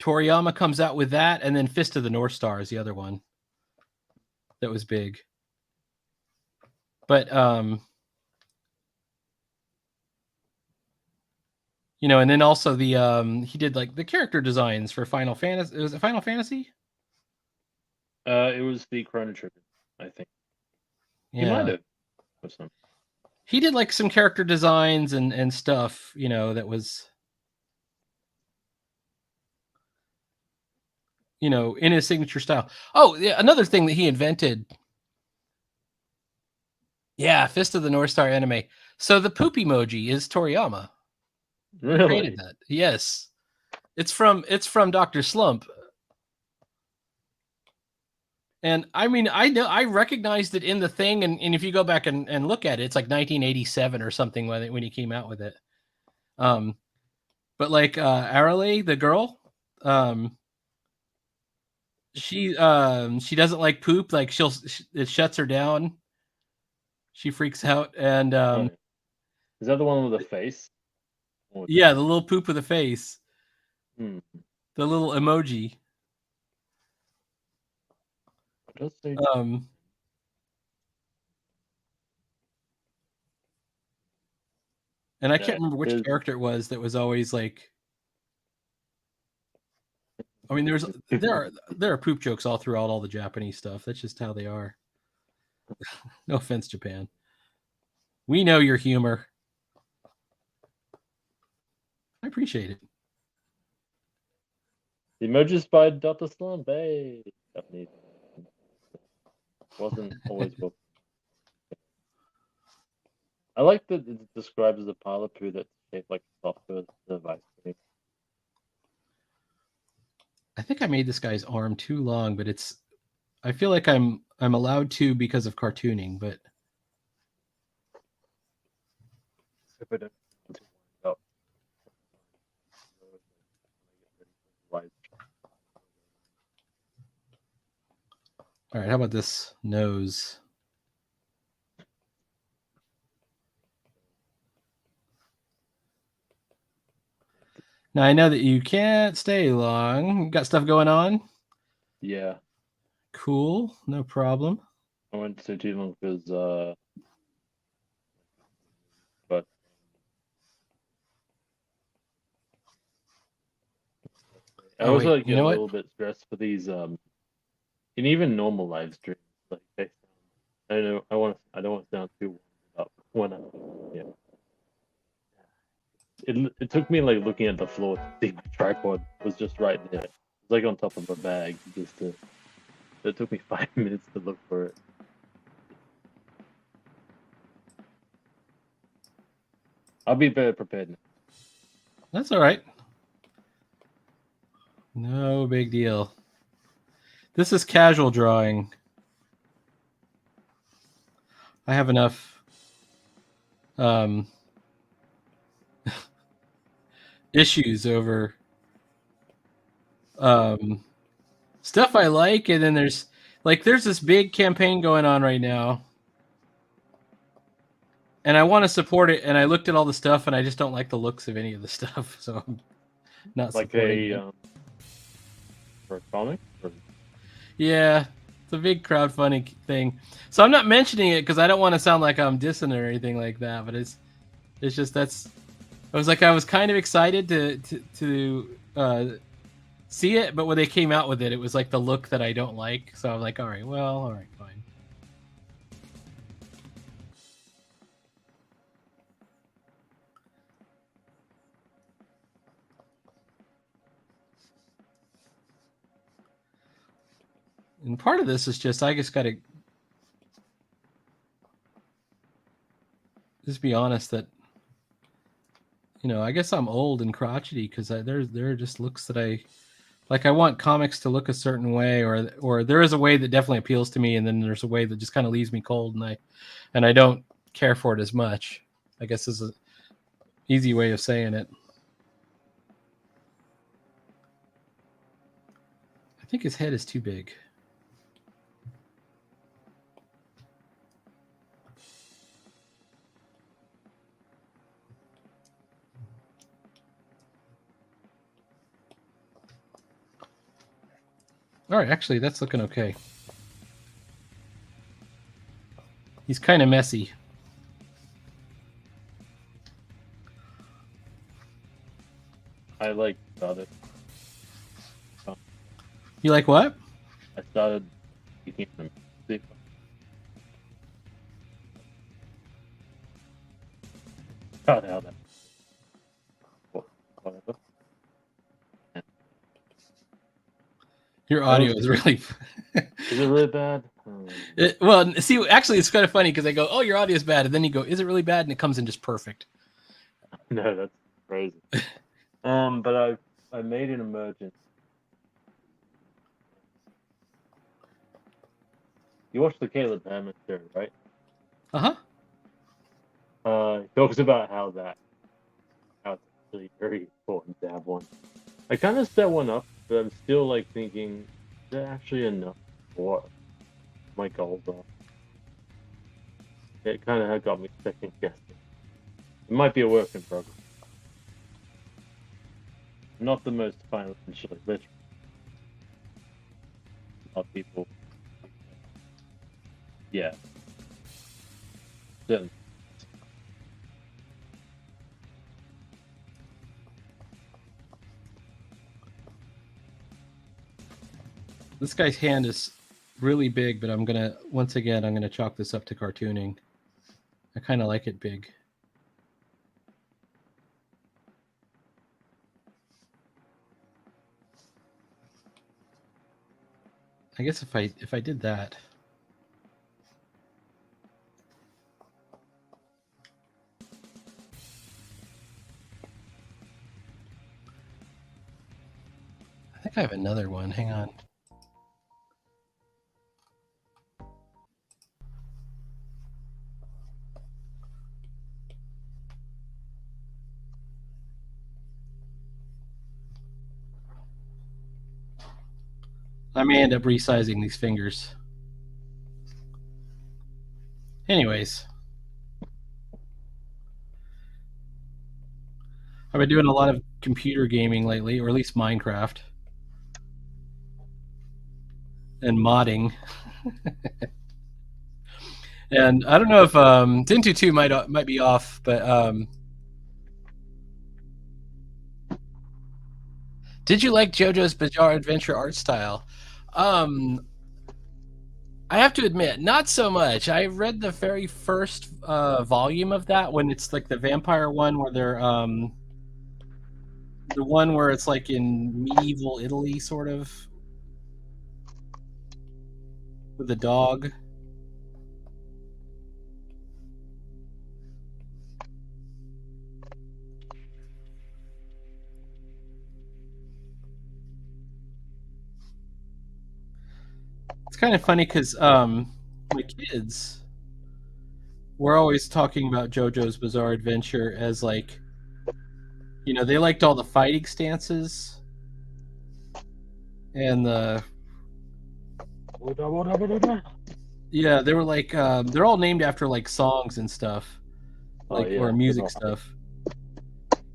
Toriyama comes out with that, and then Fist of the North Star is the other one that was big. But and then also the he did like the character designs for Final Fantasy. Was it Final Fantasy? It was the Chrono Trigger, I think. Yeah. He might have. Or something. He did like some character designs and stuff, that was in his signature style. Oh, yeah, another thing that he invented. Yeah, Fist of the North Star anime. So the poop emoji is Toriyama. Really? Created that. Yes. It's from Dr. Slump. And I mean, I recognized it in the thing, and if you go back and look at it, it's like 1987 or something when he came out with it. But like Arale, the girl, she doesn't like poop. Like it shuts her down. She freaks out, and Right. Is that the one with the face? yeah, the little poop with a face, Hmm. the little emoji. Does say And I Yeah, can't remember which there's- character it was that was always like. I mean, there are poop jokes all throughout all the Japanese stuff. That's just how they are. No offense, Japan. We know your humor. I appreciate it. the emojis by Dr. Slump. Hey, Japanese. Wasn't always well. I like that it's described as a pile of poo that's shaped like a soft serve ice cream. I think I made this guy's arm too long, but it's. I feel like I'm allowed to because of cartooning, but If I don't want to wind up. all right. How about this nose? Now I know that you can't stay long. You got stuff going on? Yeah, Cool, no problem. I went to too long because but I Oh, also wait, like you get know a what? little bit stressed for these and even normal live streams like they sound, I know I don't want to sound too warmed up when I yeah. It took me like looking at the floor to see my tripod was just right there. It was like on top of a bag just to. It took me 5 minutes to look for it. I'll be better prepared now. That's all right. No big deal. This is casual drawing. I have enough issues over stuff I like, and then there's this big campaign going on right now, and I want to support it, and I looked at all the stuff, and I just don't like the looks of any of the stuff, so I'm not Like supporting a it. for a comic. Or... Yeah, it's a big crowdfunding thing. So I'm not mentioning it because I don't want to sound like I'm dissing it or anything like that. But it's just that's. I was kind of excited to see it, but when they came out with it, it was like the look that I don't like. So I'm like, all right, fine. And part of this is just I just got to just be honest that I guess I'm old and crotchety because there are just looks that I like. I want comics to look a certain way, or there is a way that definitely appeals to me, and then there's a way that just kind of leaves me cold, and I don't care for it as much. I guess is an easy way of saying it. I think his head is too big. All right, actually, that's looking okay. He's kind of messy. I like started. You like what? I started speaking from music. Cut out that. Whatever. Your audio is really. Is it really bad? Well, see, actually, it's kind of funny because I go, "Oh, your audio is bad," and then you go, "Is it really bad?" And it comes in just perfect. No, that's crazy. But I made an emergence. You watched the Caleb Hammond show, right? Uh-huh. He talks about how it's actually very important to have one. I kind of set one up, but I'm still like thinking, is that actually enough for what my goals are? It kind of got me second guessing. It might be a work in progress. Not the most financially literate. A lot of people. Yeah. Certainly. This guy's hand is really big, but I'm gonna chalk this up to cartooning. I kind of like it big. I guess if I did that. I think I have another one. Hang on. I may end up resizing these fingers. Anyways. I've been doing a lot of computer gaming lately, or at least Minecraft. And modding. And I don't know if Dintu 2 might be off, but did you like JoJo's Bizarre Adventure art style? I have to admit, not so much. I read the very first volume of that when it's like the vampire one where they're the one where it's like in medieval Italy, sort of, with the dog. It's kind of funny because my kids were always talking about JoJo's Bizarre Adventure as like, you know, they liked all the fighting stances and the yeah, they were like they're all named after like songs and stuff, like or music stuff.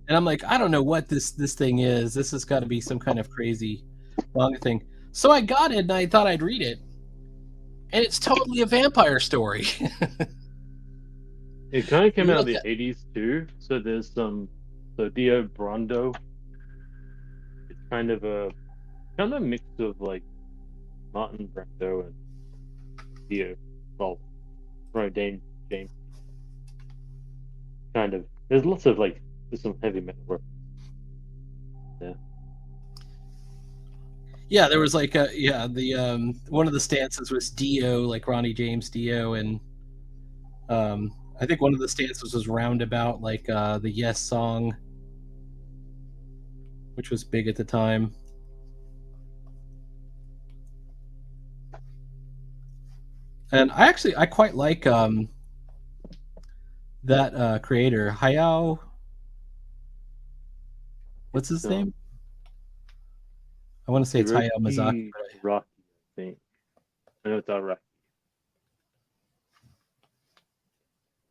And I'm like, I don't know what this thing is. This has got to be some kind of crazy manga thing. So I got it and I thought I'd read it. And it's totally a vampire story. It kind of came out in the 80s too. So there's so Dio Brando. It's kind of a mix of like Martin Brando and Dio. Well, right, James. Kind of. There's lots of like there's some heavy metal work. Yeah. Yeah, there was like the one of the stances was Dio, like Ronnie James Dio, and I think one of the stances was Roundabout, like the Yes song, which was big at the time. And I quite like that creator, Hayao. What's his name? I want to say it's Hayao Miyazaki. Rocky, I think. I know it's Araki.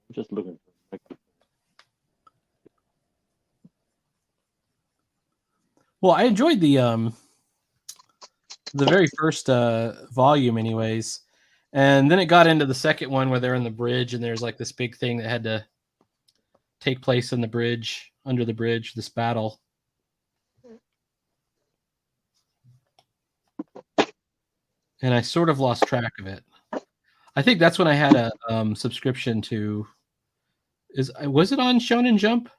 I'm just looking for Well, I enjoyed the very first volume, anyways, and then it got into the second one where they're in the bridge, and there's like this big thing that had to take place in the bridge, under the bridge, this battle. And I sort of lost track of it. I think that's when I had a subscription to. Was it on Shonen Jump?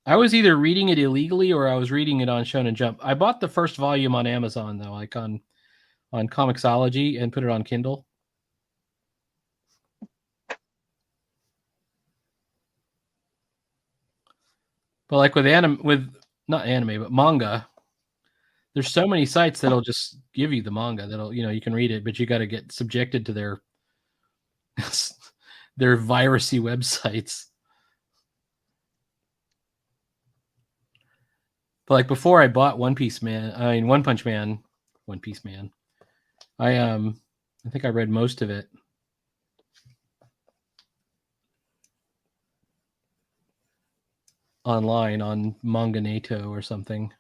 I was either reading it illegally or I was reading it on Shonen Jump. I bought the first volume on Amazon though, like on Comixology, and put it on Kindle. But like with not anime, but manga, There's so many sites that'll just give you the manga that'll, you can read it, but you got to get subjected to their their virusy websites. But like before I bought One Punch Man, I think I read most of it online on Manganato or something.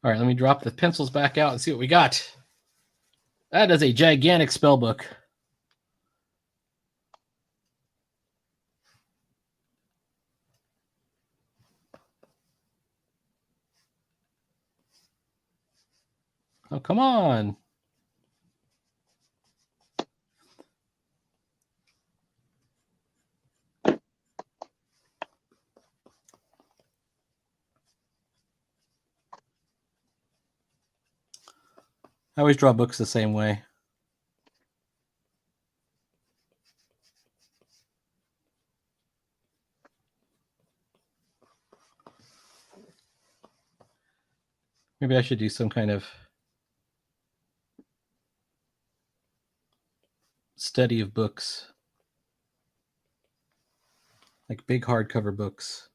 All right, let me drop the pencils back out and see what we got. That is a gigantic spell book. Oh, come on. I always draw books the same way. Maybe I should do some kind of study of books, like big hardcover books.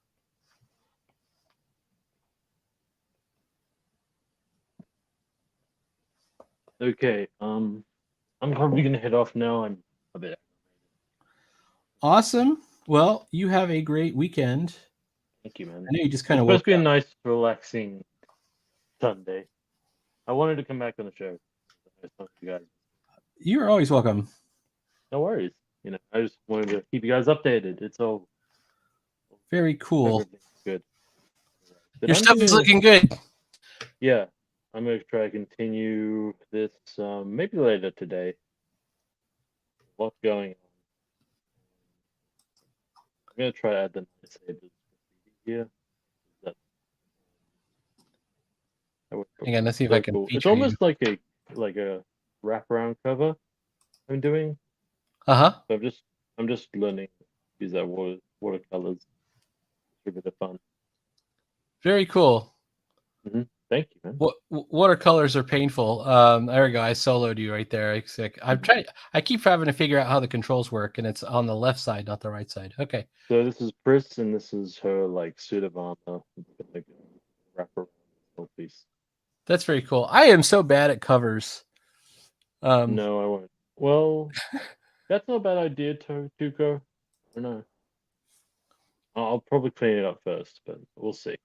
Okay, I'm probably gonna head off now. I'm a bit. Awesome. Well, you have a great weekend. Thank you, man. I know you just kind of It's supposed woke to be a up. nice, relaxing Sunday. I wanted to come back on the show. I talk to you guys. You're always welcome. No worries. I just wanted to keep you guys updated. It's all Very cool. everything's good. But Your I'm stuff is gonna- looking good. Yeah, I'm gonna try to continue this maybe later today. What's going on? I'm gonna try to add the lightsabers here. That would Hang on, let's see if so I can cool. It's feature almost like a wraparound cover I'm doing. Uh-huh. So I'm just learning to use that watercolors. It's a bit of fun. Very cool. Thank you, man. Watercolors are painful. There we go. I soloed you right there. It's like, I keep having to figure out how the controls work, and it's on the left side, not the right side. Okay. So this is Pris, and this is her suit of armor, like wraparound piece. That's very cool. I am so bad at covers. No, I won't. Well, that's not a bad idea, Tuco. I don't know. I'll probably clean it up first, but we'll see.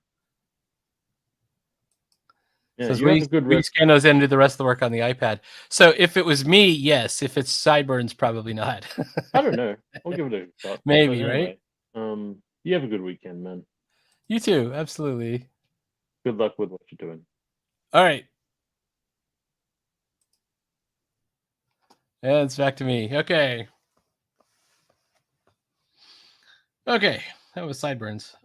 Yeah, Says you have a good rest. rescan those and do the rest of the work on the iPad. So if it was me, yes. If it's Sideburns, probably not. I don't know. I'll give it a shot. Maybe, But right? anyway, you have a good weekend, man. You too. Absolutely. Good luck with what you're doing. All right. And it's back to me. Okay. Okay. That was Sideburns.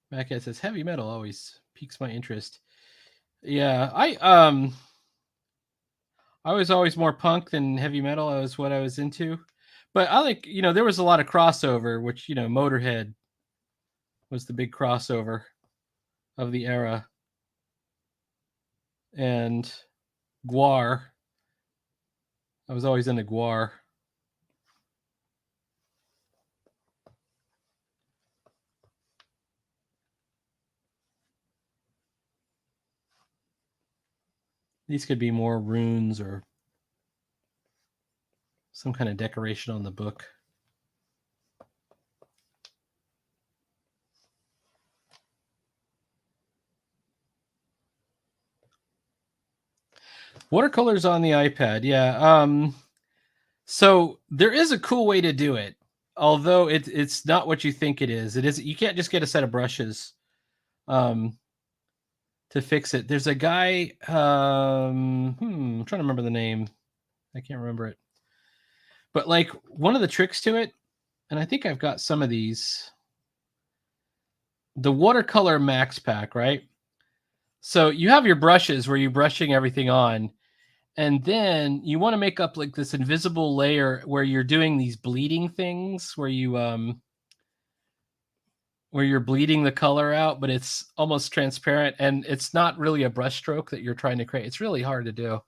Maccat says heavy metal always piques my interest. Yeah, I was always more punk than heavy metal. That was what I was into. But I like, there was a lot of crossover, which, Motorhead was the big crossover of the era. And Gwar. I was always into Gwar. These could be more runes or some kind of decoration on the book. Watercolors on the iPad. Yeah. So there is a cool way to do it, although it's not what you think it is. You can't just get a set of brushes to fix it. There's a guy, I'm trying to remember the name. I can't remember it. But like one of the tricks to it, and I think I've got some of these, the watercolor max pack, right? So you have your brushes where you're brushing everything on, And then you want to make up like this invisible layer where you're doing these bleeding things where you're bleeding the color out, but it's almost transparent and it's not really a brush stroke that you're trying to create. It's really hard to do.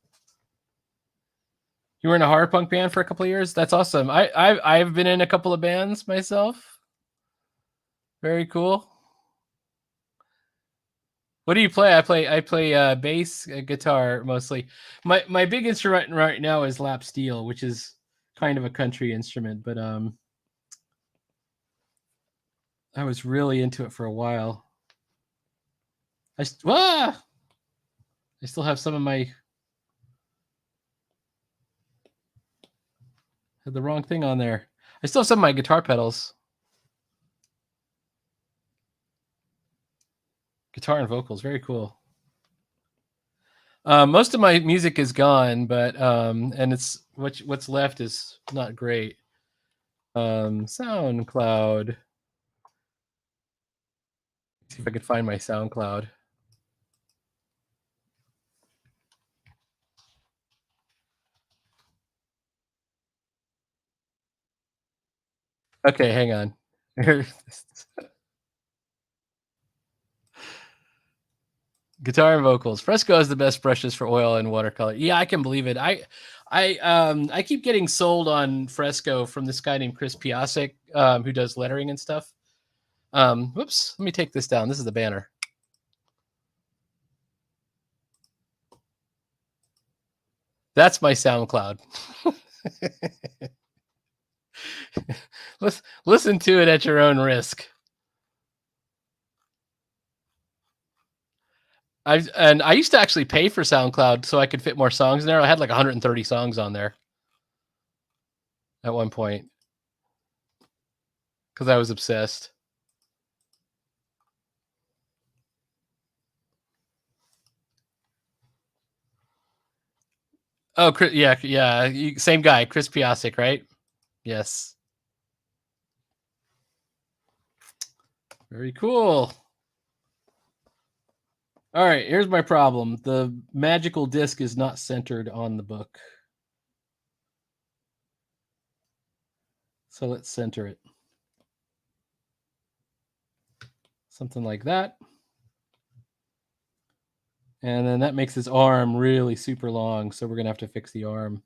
You were in a hard punk band for a couple of years? That's awesome. I've been in a couple of bands myself. Very cool. What do you play? I play bass, guitar mostly. My big instrument right now is lap steel, which is kind of a country instrument, but I was really into it for a while. I still have some of my. Had the wrong thing on there. I still have some of my guitar pedals. Guitar and vocals, very cool. Most of my music is gone, but and it's what's left is not great. SoundCloud. See if I could find my SoundCloud. Okay, hang on. Guitar and vocals. Fresco has the best brushes for oil and watercolor. Yeah, I can believe it. I keep getting sold on Fresco from this guy named Chris Piasek, who does lettering and stuff. Whoops, let me take this down. This is the banner. That's my SoundCloud. Listen to it at your own risk. I used to actually pay for SoundCloud so I could fit more songs in there. I had like 130 songs on there at one point because I was obsessed. Oh, yeah. Same guy, Chris Piasek, right? Yes. Very cool. All right, here's my problem. The magical disc is not centered on the book. So let's center it. Something like that. And then that makes his arm really super long, so we're going to have to fix the arm.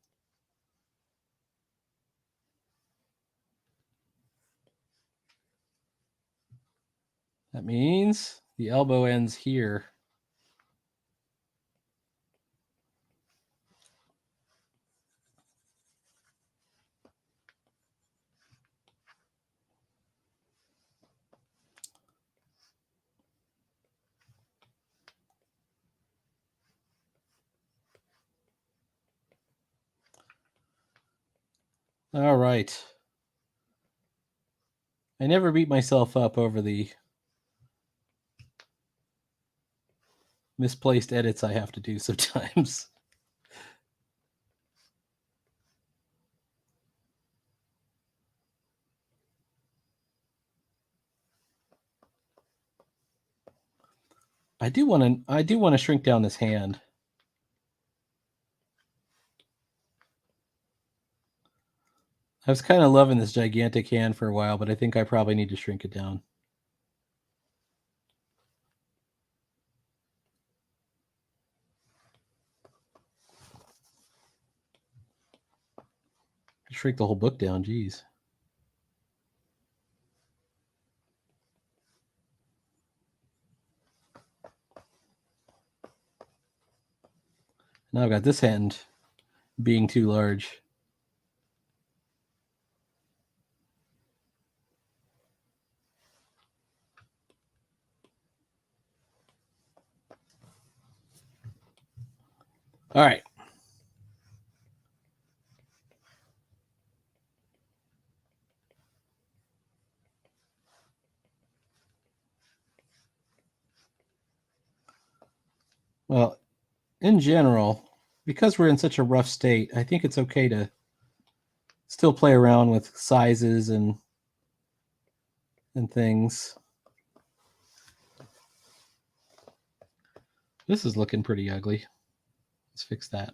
That means the elbow ends here. All right. I never beat myself up over the misplaced edits I have to do sometimes. I do want to shrink down this hand. I was kind of loving this gigantic hand for a while, but I think I probably need to shrink it down. Shrink the whole book down, geez. Now I've got this hand being too large. All right. Well, in general, because we're in such a rough state, I think it's okay to still play around with sizes and things. This is looking pretty ugly. Let's fix that.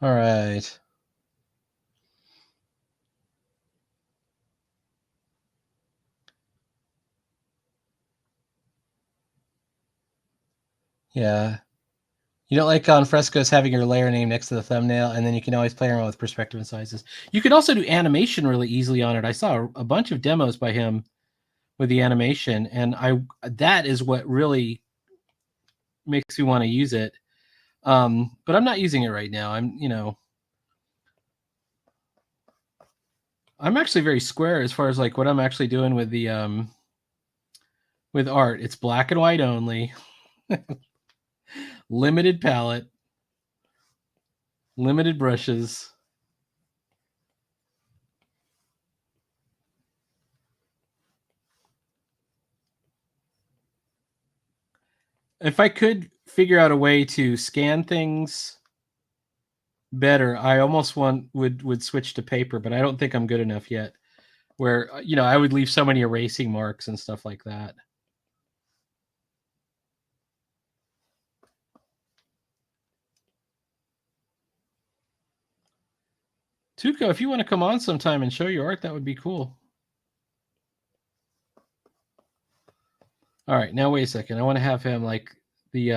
All right. Yeah. You don't like on Fresco's having your layer name next to the thumbnail, and then you can always play around with perspective and sizes. You can also do animation really easily on it. I saw a bunch of demos by him with the animation, and that is what really makes me want to use it. But I'm not using it right now. I'm actually very square as far as like what I'm actually doing with the with art. It's black and white only. Limited palette, limited brushes. If I could figure out a way to scan things better, I almost would switch to paper, but I don't think I'm good enough yet. Where I would leave so many erasing marks and stuff like that. Tuco, if you want to come on sometime and show your art, that would be cool. All right, now wait a second. I want to have him like the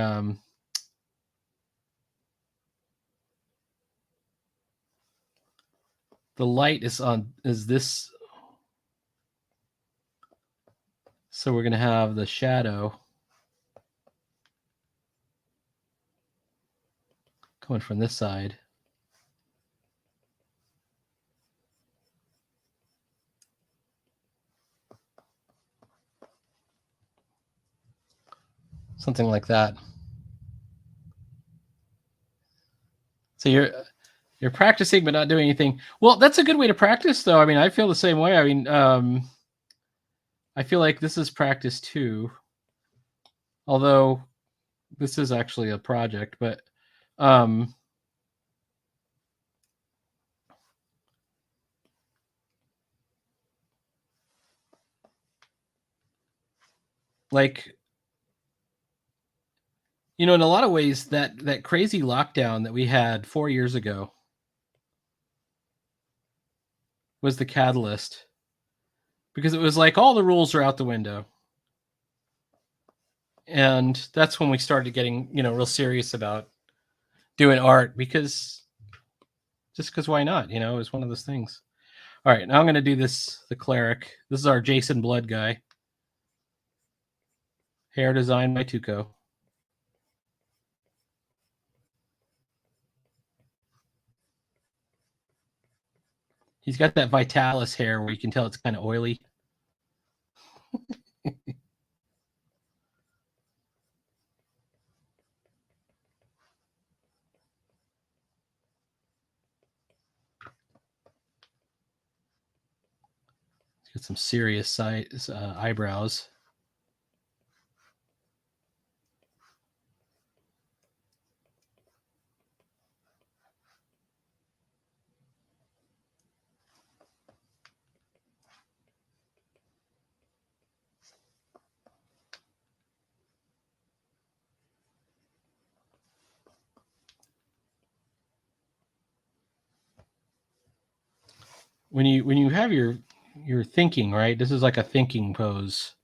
light is this. So we're going to have the shadow coming from this side. Something like that. So you're practicing but not doing anything. Well, that's a good way to practice, though. I mean, I feel the same way. I mean, I feel like this is practice too. Although this is actually a project, but like in a lot of ways that crazy lockdown that we had 4 years ago was the catalyst, because it was like all the rules are out the window. And that's when we started getting, real serious about doing art, because why not? It was one of those things. All right, now I'm going to do the cleric. This is our Jason Blood guy. Hair design by Tuco. He's got that Vitalis hair where you can tell it's kind of oily. He's got some serious size eyebrows. When you have your thinking, right? This is like a thinking pose.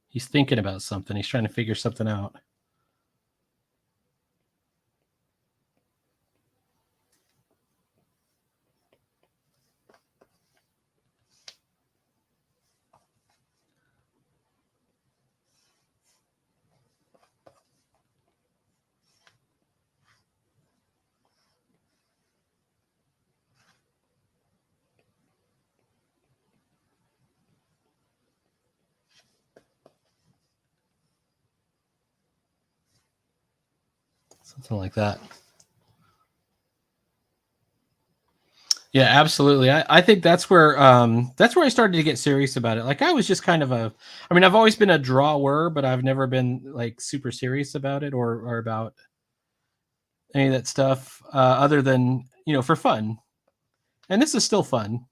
He's thinking about something. He's trying to figure something out. Something like that. Yeah, absolutely. I think that's where I started to get serious about it. Like I was just kind of I've always been a drawer, but I've never been like super serious about it or about any of that stuff other than, for fun. And this is still fun.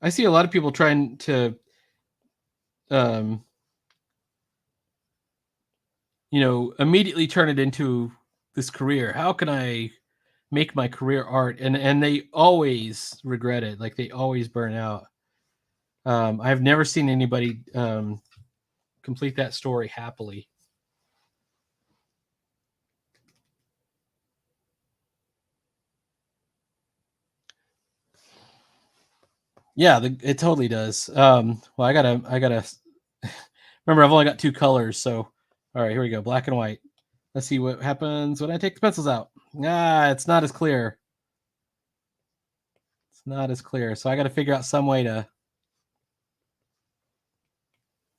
I see a lot of people trying to immediately turn it into this career. How can I make my career art? And they always regret it. Like, they always burn out. I've never seen anybody complete that story happily. Yeah, it totally does. Well, I gotta remember, I've only got 2 colors, so all right, here we go, black and white. Let's see what happens when I take the pencils out. It's not as clear. It's not as clear, so I got to figure out some way to.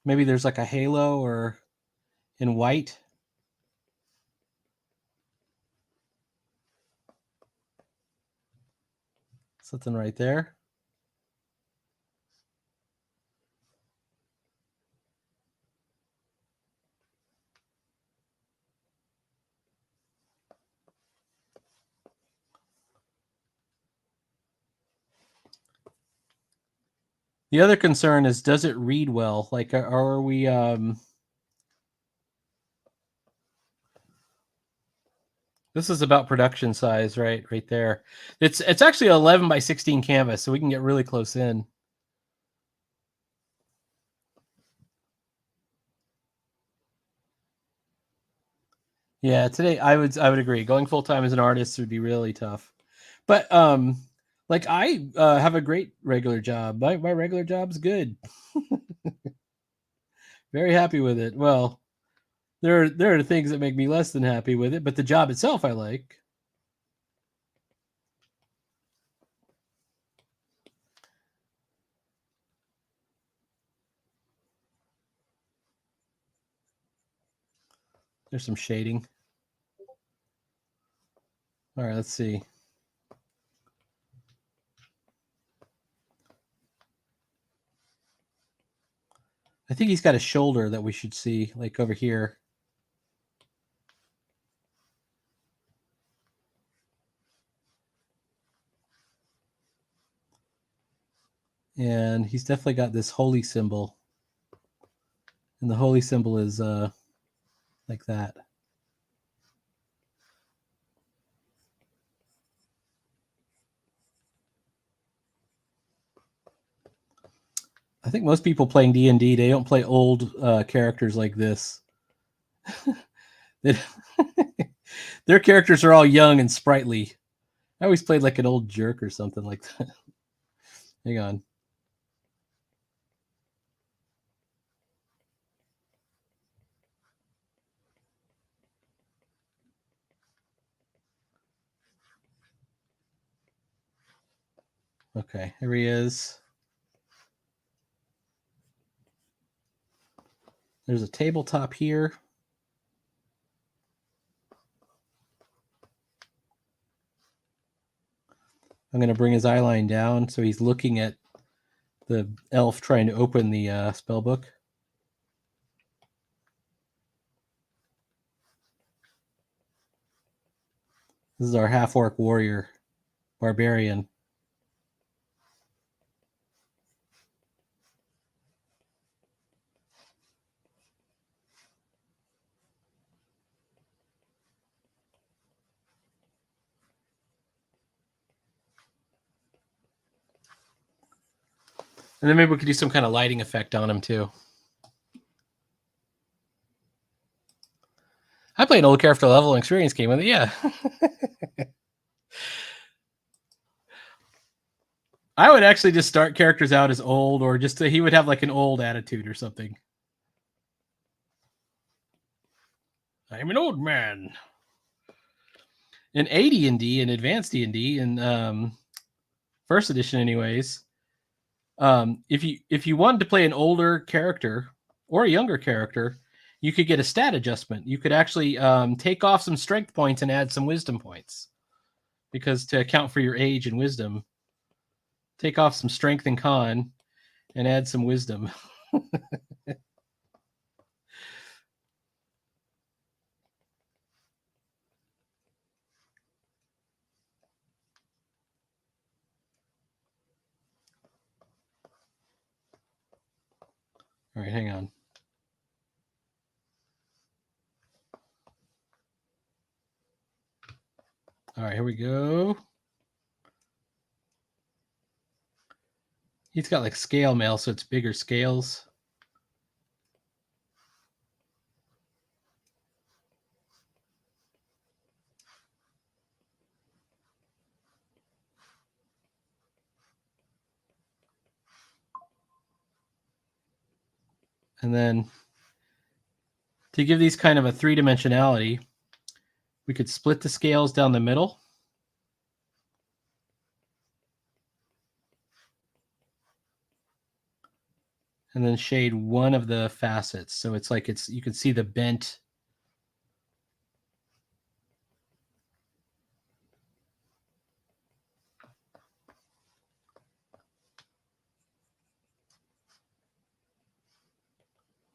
Maybe there's like a halo or in white. Something right there. The other concern is, does it read well? Like, are we this is about production size, right there. It's actually 11 by 16 canvas, so we can get really close in. Yeah, today I would agree. Going full time as an artist would be really tough. But like, I have a great regular job. My regular job's good. Very happy with it. Well, there are things that make me less than happy with it, but the job itself I like. There's some shading. All right, let's see. I think he's got a shoulder that we should see, like over here. And he's definitely got this holy symbol. And the holy symbol is like that. I think most people playing D&D, they don't play old characters like this. Their characters are all young and sprightly. I always played like an old jerk or something like that. Hang on. Okay, here he is. There's a tabletop here. I'm going to bring his eye line down so he's looking at the elf trying to open the spell book. This is our half-orc warrior, barbarian. And then maybe we could do some kind of lighting effect on him too. I played an old character level experience game with it, yeah. I would actually just start characters out as old, or just he would have like an old attitude or something. I'm an old man. In AD&D and Advanced D&D and first edition, anyways, if you wanted to play an older character or a younger character, you could get a stat adjustment. You could actually take off some strength points and add some wisdom points, because to account for your age and wisdom, take off some strength and con and add some wisdom. All right, hang on. right, here we go. He's got like scale mail, so it's bigger scales. And then to give these kind of a three-dimensionality, we could split the scales down the middle. And then shade one of the facets. So it's like you can see the bent.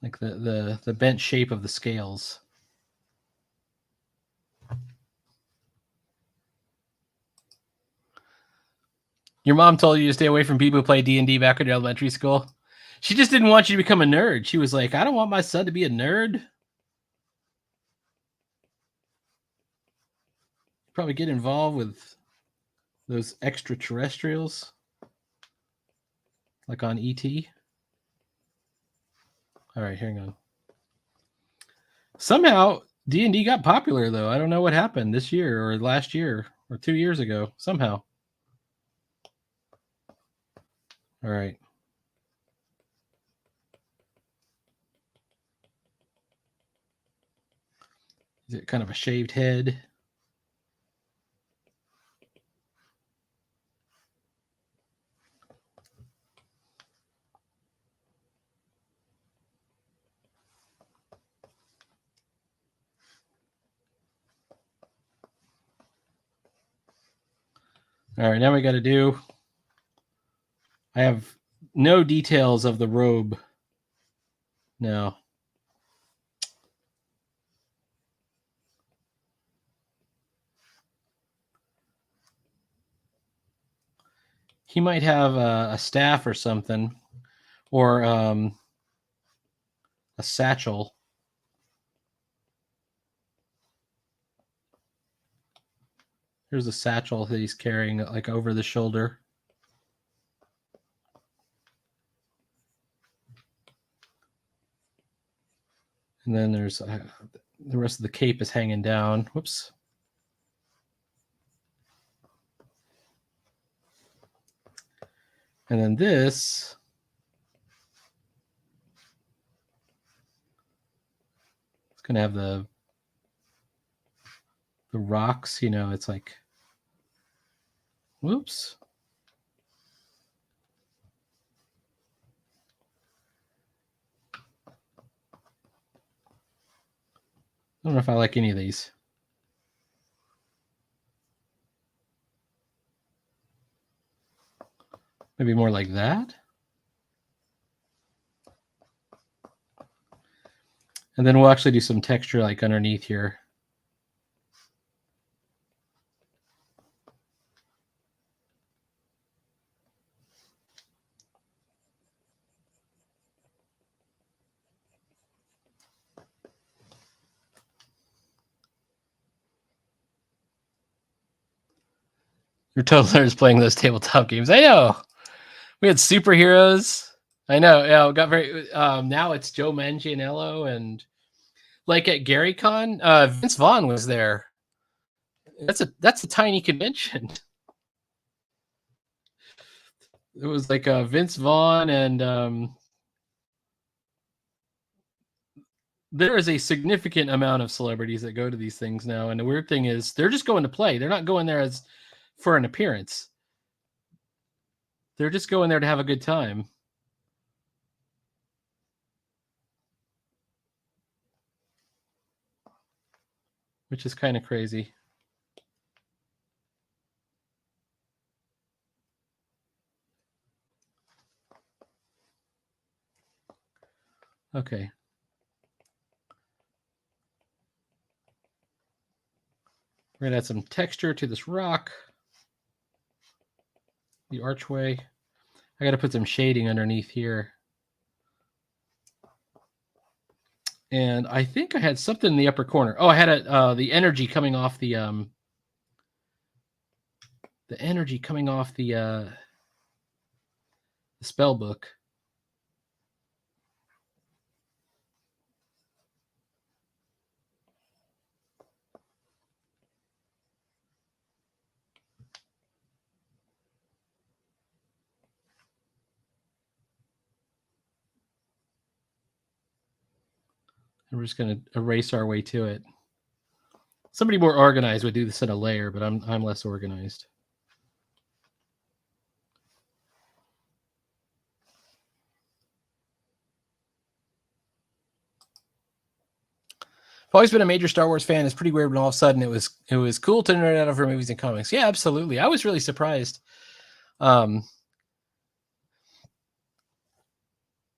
Like the bent shape of the scales. Your mom told you to stay away from people who play D&D back in elementary school? She just didn't want you to become a nerd. She was like, I don't want my son to be a nerd. Probably get involved with those extraterrestrials. Like on E.T. All right, hang on. Somehow D&D got popular, though. I don't know what happened this year or last year or 2 years ago. Somehow. All right. Is it kind of a shaved head? All right, now we got to do. I have no details of the robe. No. He might have a staff or something, or a satchel. Here's a satchel that he's carrying like over the shoulder. And then there's the rest of the cape is hanging down. Whoops. And then this it's going to have the rocks, you know, it's like, whoops. I don't know if I like any of these. Maybe more like that. And then we'll actually do some texture like underneath here. Your toddler is playing those tabletop games. I know. We had superheroes. I know. Yeah, it got very. Now it's Joe Manganiello and like at GaryCon, Vince Vaughn was there. That's a tiny convention. It was like Vince Vaughn and there is a significant amount of celebrities that go to these things now. And the weird thing is they're just going to play. They're not going there for an appearance. They're just going there to have a good time. Which is kind of crazy. Okay. We're going to add some texture to this rock. The archway. I got to put some shading underneath here. And I think I had something in the upper corner. Oh, I had the energy coming off the the energy coming off the spell book. And we're just going to erase our way to it. Somebody more organized would do this in a layer, but I'm less organized. I've always been a major Star Wars fan. It's pretty weird when all of a sudden it was cool to nerd out over movies and comics. Yeah, absolutely. I was really surprised.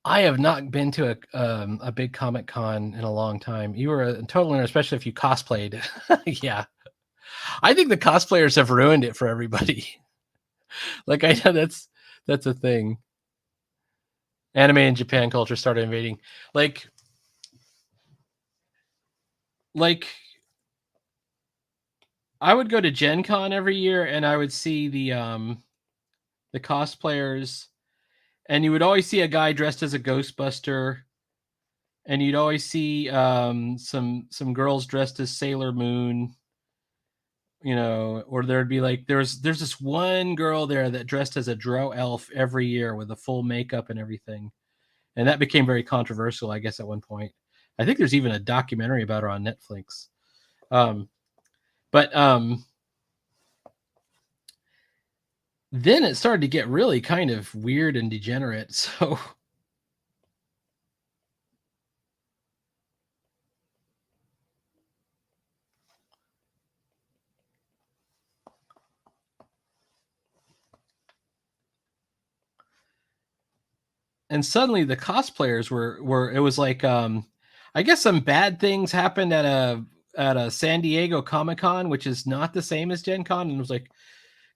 I have not been to a big Comic Con in a long time. You were a total nerd, especially if you cosplayed. Yeah. I think the cosplayers have ruined it for everybody. Like, I know that's a thing. Anime and Japan culture started invading. Like I would go to Gen Con every year and I would see the cosplayers, and you would always see a guy dressed as a Ghostbuster, and you'd always see some girls dressed as Sailor Moon, you know, or there'd be like there's this one girl there that dressed as a Drow elf every year with a full makeup and everything. And that became very controversial, I guess, at one point. I think there's even a documentary about her on Netflix. But then it started to get really kind of weird and degenerate. So and suddenly the cosplayers were it was like I guess some bad things happened at a San Diego Comic-Con, which is not the same as Gen Con, and it was like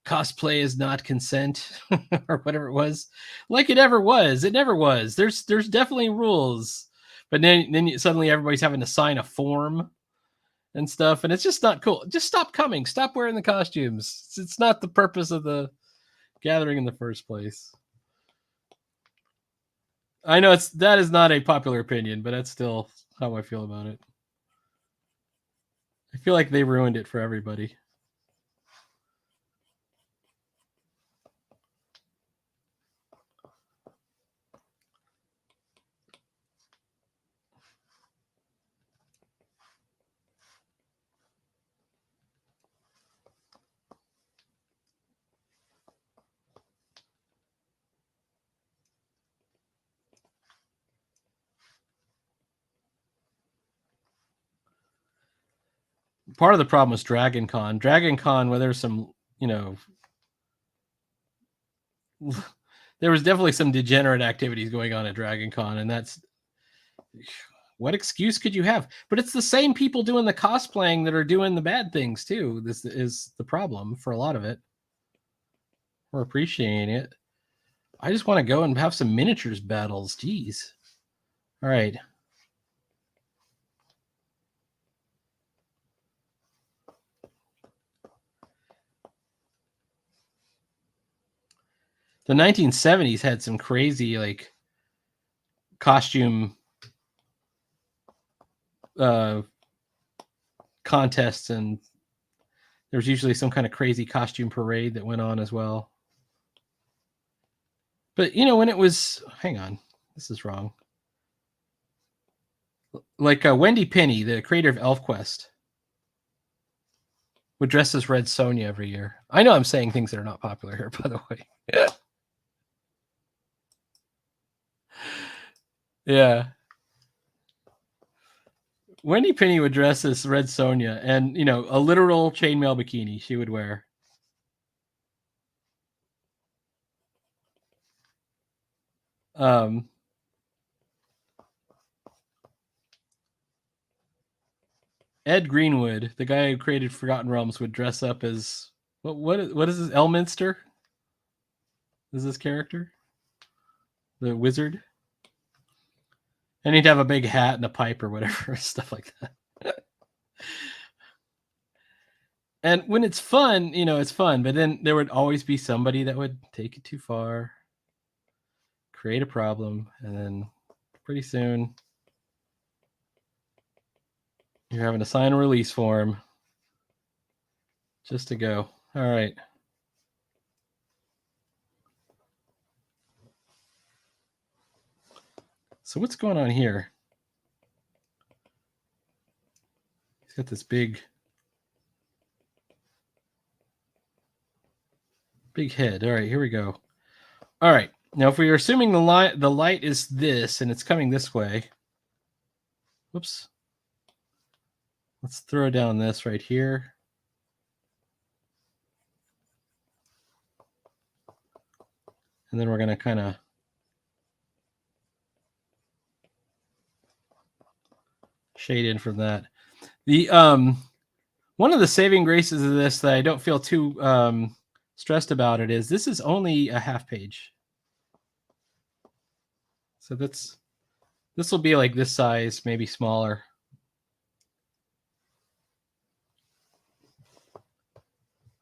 cosplay is not consent or whatever it was. Like it ever was. It never was. There's definitely rules. But then suddenly everybody's having to sign a form and stuff, and it's just not cool. Just stop coming. Stop wearing the costumes. It's not the purpose of the gathering in the first place. I know that is not a popular opinion, but that's still how I feel about it. I feel like they ruined it for everybody. Part of the problem was Dragon Con. Dragon Con, where there's some, you know, there was definitely some degenerate activities going on at Dragon Con, and that's what excuse could you have? But it's the same people doing the cosplaying that are doing the bad things too. This is the problem for a lot of it. We're appreciating it. I just want to go and have some miniatures battles. Jeez. All right. The 1970s had some crazy like costume contests, and there was usually some kind of crazy costume parade that went on as well. But you know, when it was, hang on, this is wrong. Like Wendy Penny, the creator of ElfQuest, would dress as Red Sonja every year. I know I'm saying things that are not popular here, by the way. Yeah. Wendy Penny would dress as Red Sonja, and you know, a literal chainmail bikini she would wear. Ed Greenwood, the guy who created Forgotten Realms, would dress up as what is this? Elminster? Is this character? The wizard? And he'd have a big hat and a pipe or whatever, stuff like that. And when it's fun, it's fun. But then there would always be somebody that would take it too far, create a problem, and then pretty soon you're having to sign a release form just to go. All right. So what's going on here? He's got this big head. All right, here we go. All right. Now, if we are assuming the light is this and it's coming this way. Whoops. Let's throw down this right here. And then we're going to kind of shade in from that. The one of the saving graces of this that I don't feel too stressed about it is this is only a half page. So this will be like this size, maybe smaller.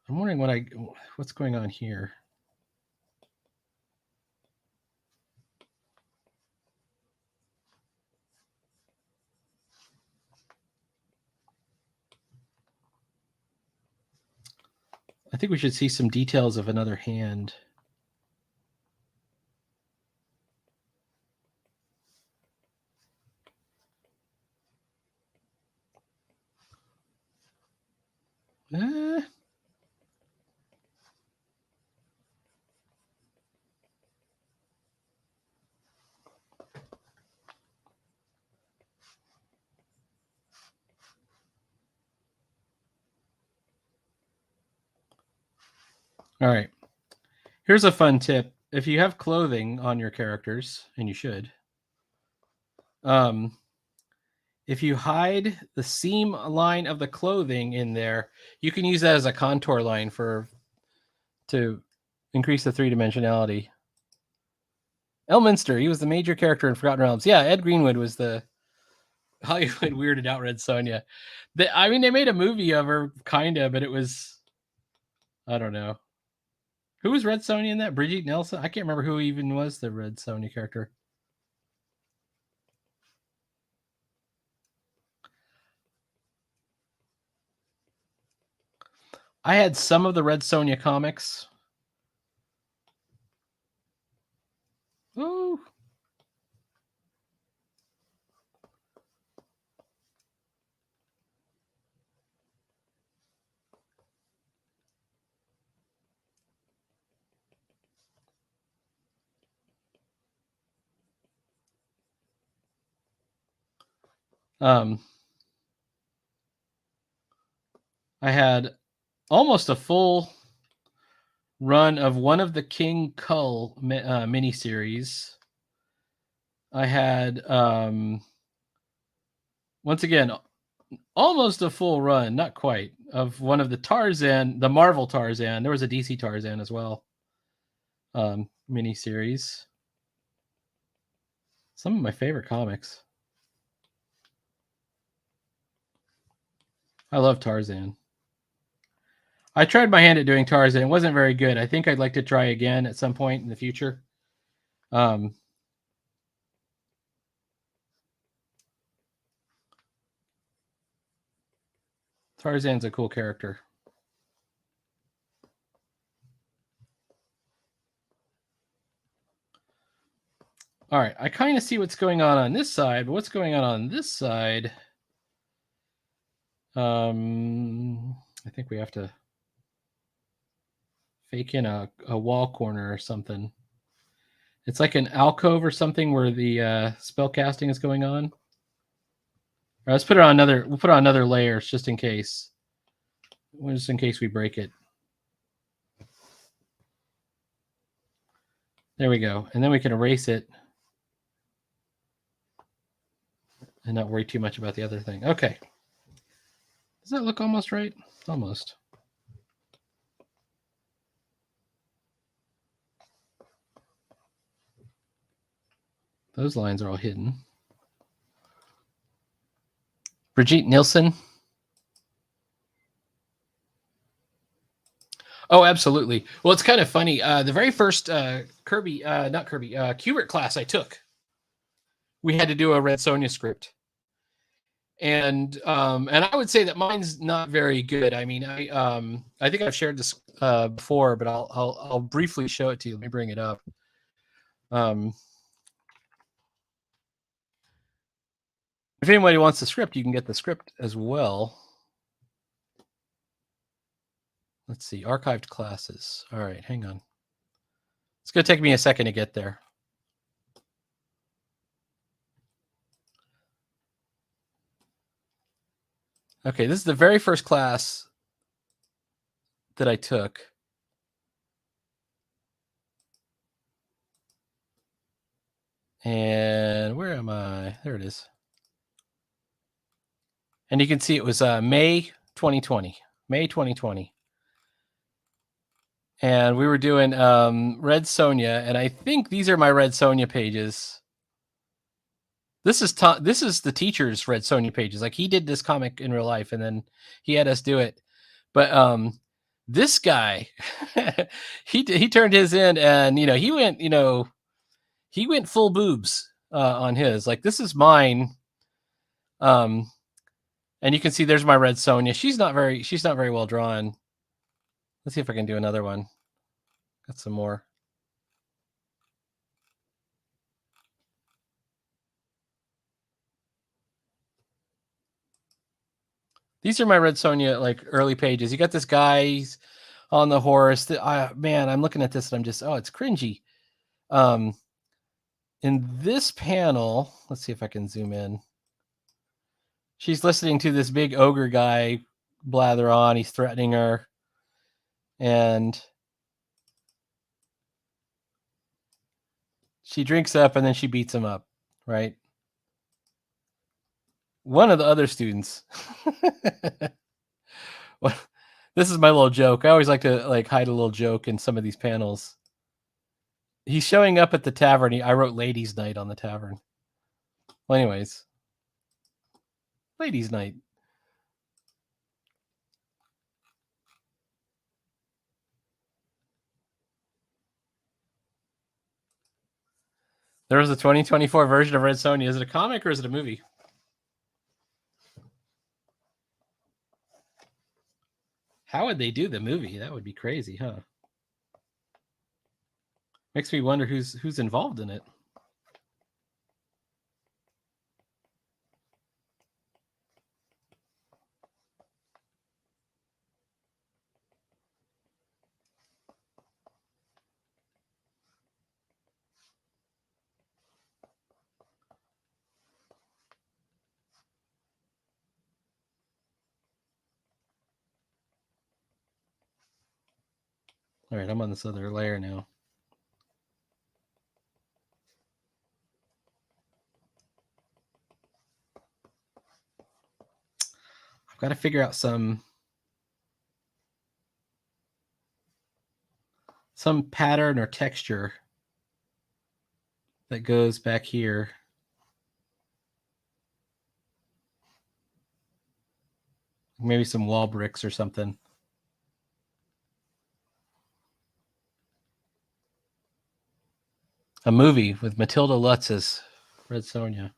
I'm wondering what's going on here. I think we should see some details of another hand. All right. Here's a fun tip. If you have clothing on your characters, and you should, if you hide the seam line of the clothing in there, you can use that as a contour line to increase the three-dimensionality. Elminster, he was the major character in Forgotten Realms. Yeah, Ed Greenwood was the Hollywood weirded out Red Sonja. They made a movie of her, kind of, but it was, I don't know. Who was Red Sonja in that? Brigitte Nielsen? I can't remember who even was the Red Sonja character. I had some of the Red Sonja comics. Ooh. I had almost a full run of one of the King Kull miniseries. I had, once again, almost a full run, not quite, of one of the Tarzan, the Marvel Tarzan. There was a DC Tarzan as well, miniseries. Some of my favorite comics. I love Tarzan. I tried my hand at doing Tarzan. It wasn't very good. I think I'd like to try again at some point in the future. Tarzan's a cool character. All right, I kind of see what's going on this side, but what's going on this side? I think we have to fake in a wall corner or something. It's like an alcove or something where the spell casting is going on. All right, let's put it on another. We'll put on another layer just in case. Just in case we break it. There we go, and then we can erase it and not worry too much about the other thing. Okay. Does that look almost right? Almost. Those lines are all hidden. Brigitte Nielsen. Oh, absolutely. Well, it's kind of funny. The very first Kubert class I took, we had to do a Red Sonja script, and I would say that mine's not very good. I mean, I think I've shared this before, but I'll briefly show it to you. Let me bring it up. If anybody wants the script, you can get the script as well. Let's see, archived classes. All right, hang on. It's going to take me a second to get there. Okay, this is the very first class that I took. And where am I? There it is. And you can see it was May 2020. May 2020. And we were doing Red Sonja, and I think these are my Red Sonja pages. This is the teacher's Red Sonja pages. Like, he did this comic in real life, and then he had us do it. But this guy, he turned his in, and he went full boobs on his. Like, this is mine. And you can see there's my Red Sonja. She's not very well drawn. Let's see if I can do another one. Got some more. These are my Red Sonja, like, early pages. You got this guy on the horse. Man, I'm looking at this and I'm just, it's cringy. In this panel, let's see if I can zoom in. She's listening to this big ogre guy blather on. He's threatening her. And she drinks up and then she beats him up, right? One of the other students. Well, this is my little joke. I always like to hide a little joke in some of these panels. He's showing up at the tavern. I wrote Ladies' Night on the tavern. Well, anyways. Ladies' Night. There was a 2024 version of Red Sonja. Is it a comic or is it a movie? How would they do the movie? That would be crazy, huh? Makes me wonder who's involved in it. All right, I'm on this other layer now. I've got to figure out some pattern or texture that goes back here. Maybe some wall bricks or something. A movie with Matilda Lutz as Red Sonja.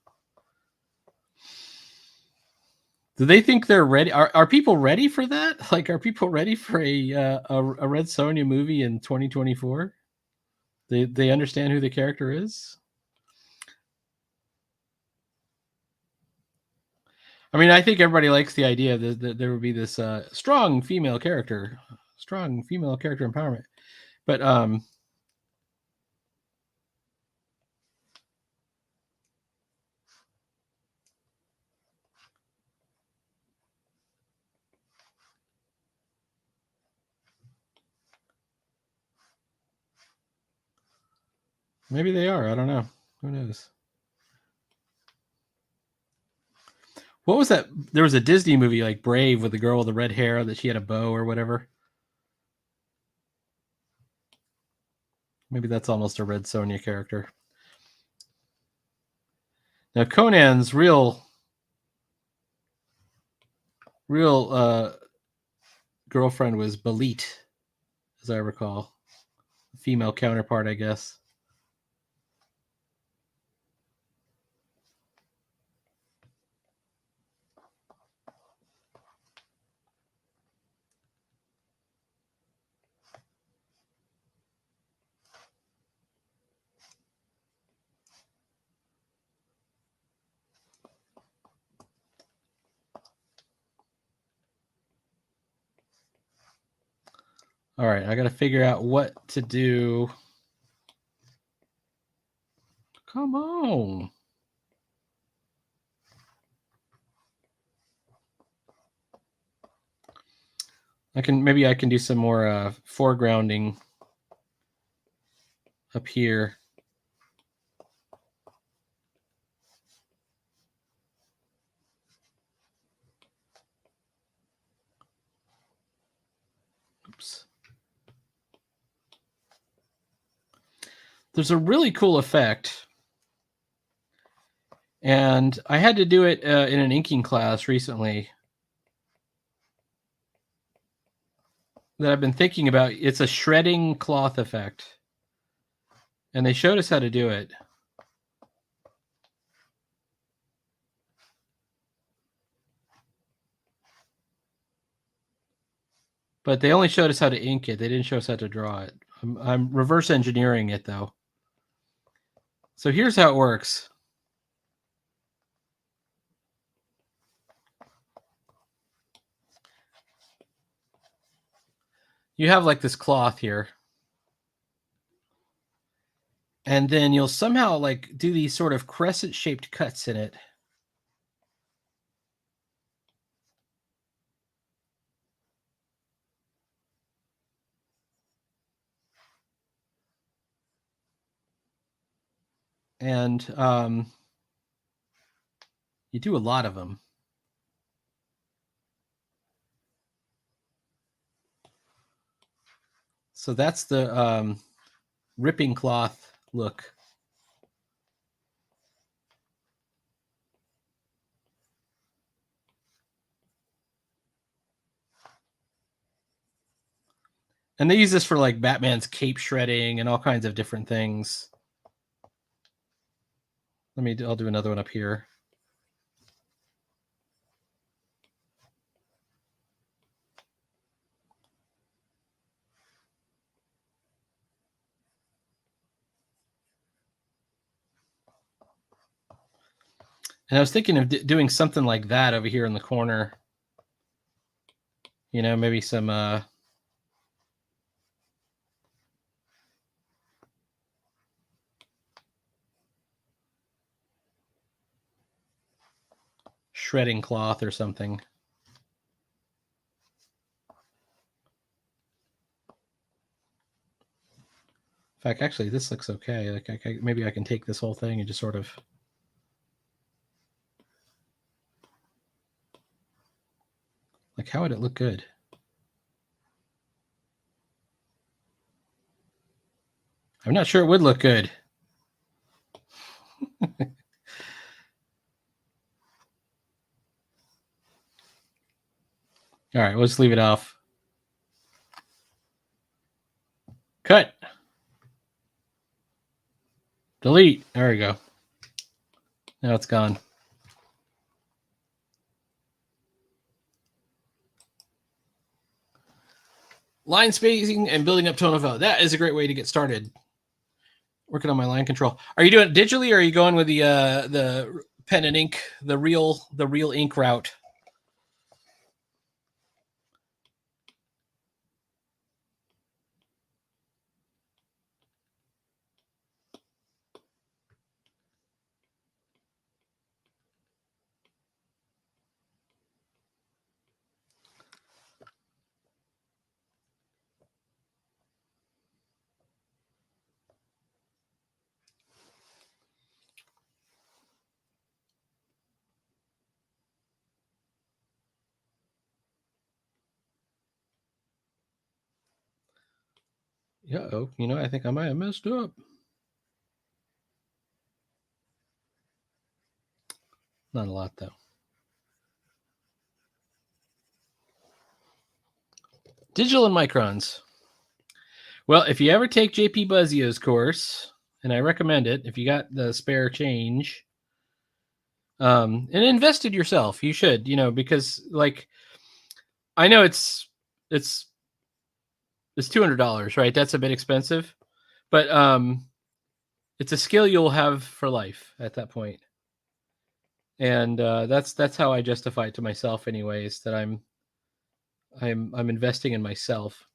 Do they think they're ready? Are people ready for that? Like, are people ready for a Red Sonja movie in 2024? They understand who the character is? I mean, I think everybody likes the idea that there would be this strong female character empowerment. But maybe they are. I don't know. Who knows? What was that? There was a Disney movie like Brave with the girl with the red hair that she had a bow or whatever. Maybe that's almost a Red Sonja character. Now Conan's real girlfriend was Belit. as I recall. Female counterpart, I guess. All right, I got to figure out what to do. Come on. Maybe I can do some more foregrounding up here. Oops. There's a really cool effect, and I had to do it in an inking class recently that I've been thinking about. It's a shredding cloth effect, and they showed us how to do it. But they only showed us how to ink it. They didn't show us how to draw it. I'm reverse engineering it, though. So here's how it works. You have like this cloth here. And then you'll somehow like do these sort of crescent-shaped cuts in it. And you do a lot of them. So that's the ripping cloth look. And they use this for like Batman's cape shredding and all kinds of different things. I'll do another one up here. And I was thinking of doing something like that over here in the corner. You know, maybe some shredding cloth or something. In fact, actually, this looks okay. Like, maybe I can take this whole thing and just sort of. Like, how would it look good? I'm not sure it would look good. All right, we'll just leave it off. Cut. Delete. There we go. Now it's gone. Line spacing and building up tone of vote. That is a great way to get started. Working on my line control. Are you doing it digitally, or are you going with the pen and ink, the real ink route? Yeah, oh, you know, I think I might have messed up. Not a lot, though. Digital and microns. Well, if you ever take JP Buzzio's course, and I recommend it, if you got the spare change, and invest it yourself, you should, because like I know it's $200, right? That's a bit expensive, but it's a skill you'll have for life at that point. And that's how I justify it to myself, anyways. That I'm investing in myself.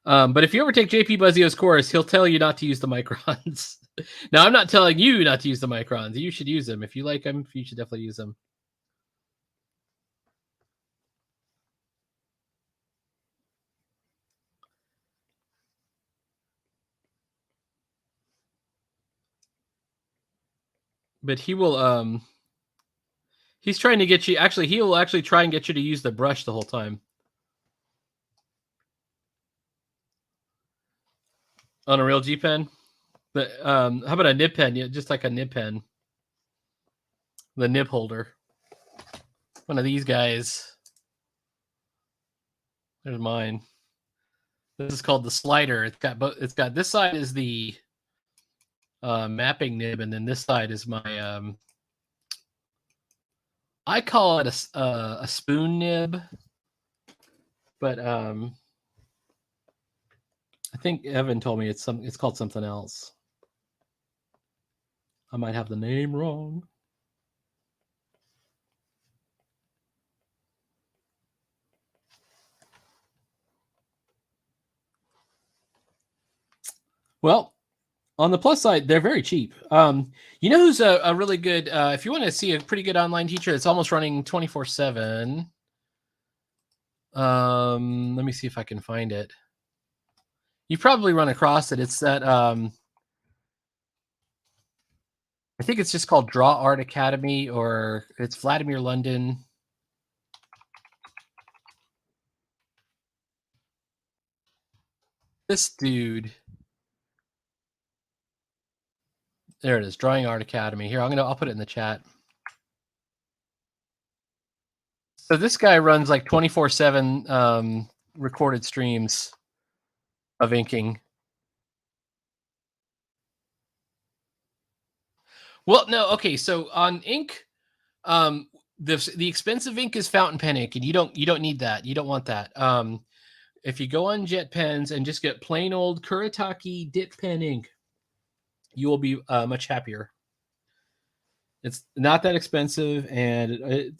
But if you ever take JP Buzzio's course, he'll tell you not to use the microns. Now, I'm not telling you not to use the microns. You should use them if you like them. You should definitely use them. But he will. He's trying to get you. Actually, he will actually try and get you to use the brush the whole time. On a real G pen. But how about a nib pen? Yeah, just like a nib pen. The nib holder. One of these guys. There's mine. This is called the slider. It's got this side is the mapping nib, and then this side is my I call it a spoon nib, but I think Evan told me it's called something else. I might have the name wrong. Well, on the plus side, they're very cheap. You know who's a really good, if you want to see a pretty good online teacher that's almost running 24/7. Let me see if I can find it. You've probably run across it. It's that, I think it's just called Draw Art Academy, or it's Vladimir London. This dude. There it is, Drawing Art Academy. Here, I'll put it in the chat. So this guy runs like 24/7 recorded streams of inking. Well, no, okay. So on ink, the expensive ink is fountain pen ink, and you don't need that. You don't want that. If you go on Jet Pens and just get plain old Kuretake dip pen ink, you will be much happier. It's not that expensive, and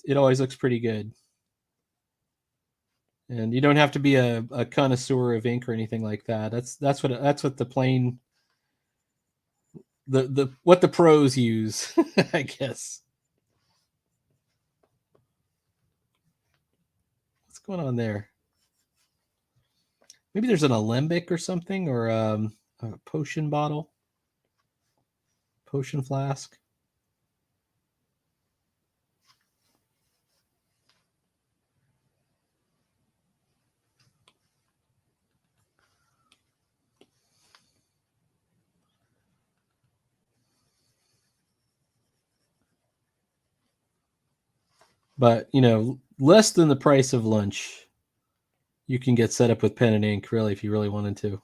it always looks pretty good. And you don't have to be a connoisseur of ink or anything like that. That's what the plain what the pros use, I guess. What's going on there? Maybe there's an alembic or something, or a potion bottle, potion flask. But less than the price of lunch, you can get set up with pen and ink, really, if you really wanted to.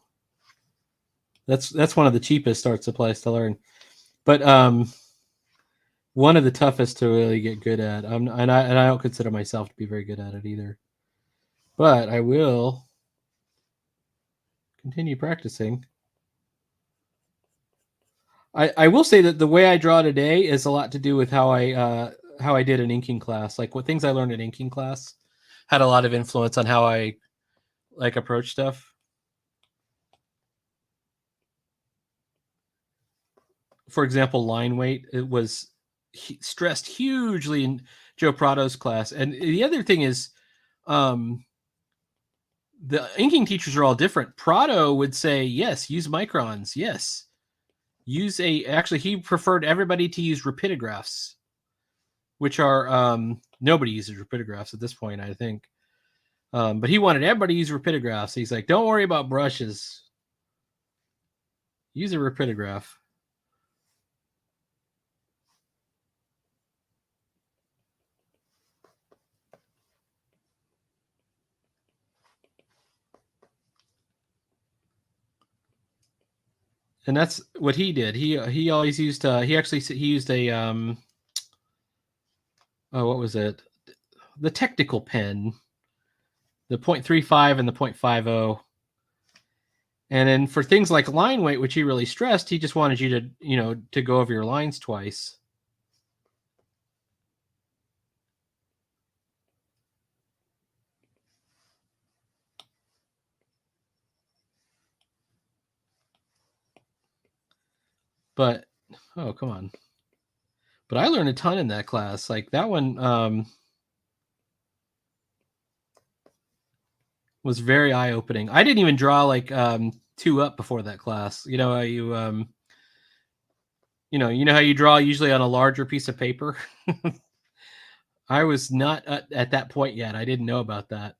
That's one of the cheapest art supplies to learn, but one of the toughest to really get good at. And I don't consider myself to be very good at it either, but I will continue practicing. I will say that the way I draw today is a lot to do with how I did an inking class. Like what things I learned in inking class had a lot of influence on how I approach stuff. For example, line weight, it was stressed hugely in Joe Prado's class. And the other thing is, the inking teachers are all different. Prado would say, yes, use microns. Yes. Actually, he preferred everybody to use rapidographs, which are, nobody uses rapidographs at this point, I think. But he wanted everybody to use rapidographs. He's like, don't worry about brushes. Use a rapidograph. And that's what he did. He always used he used a oh, what was it? The technical pen, the 0.35 and the 0.50. And then for things like line weight, which he really stressed, he just wanted you to, to go over your lines twice. But, oh, come on. But I learned a ton in that class. Like that one was very eye-opening. I didn't even draw like 2 up before that class. You know how you how you draw usually on a larger piece of paper. I was not at that point yet. I didn't know about that.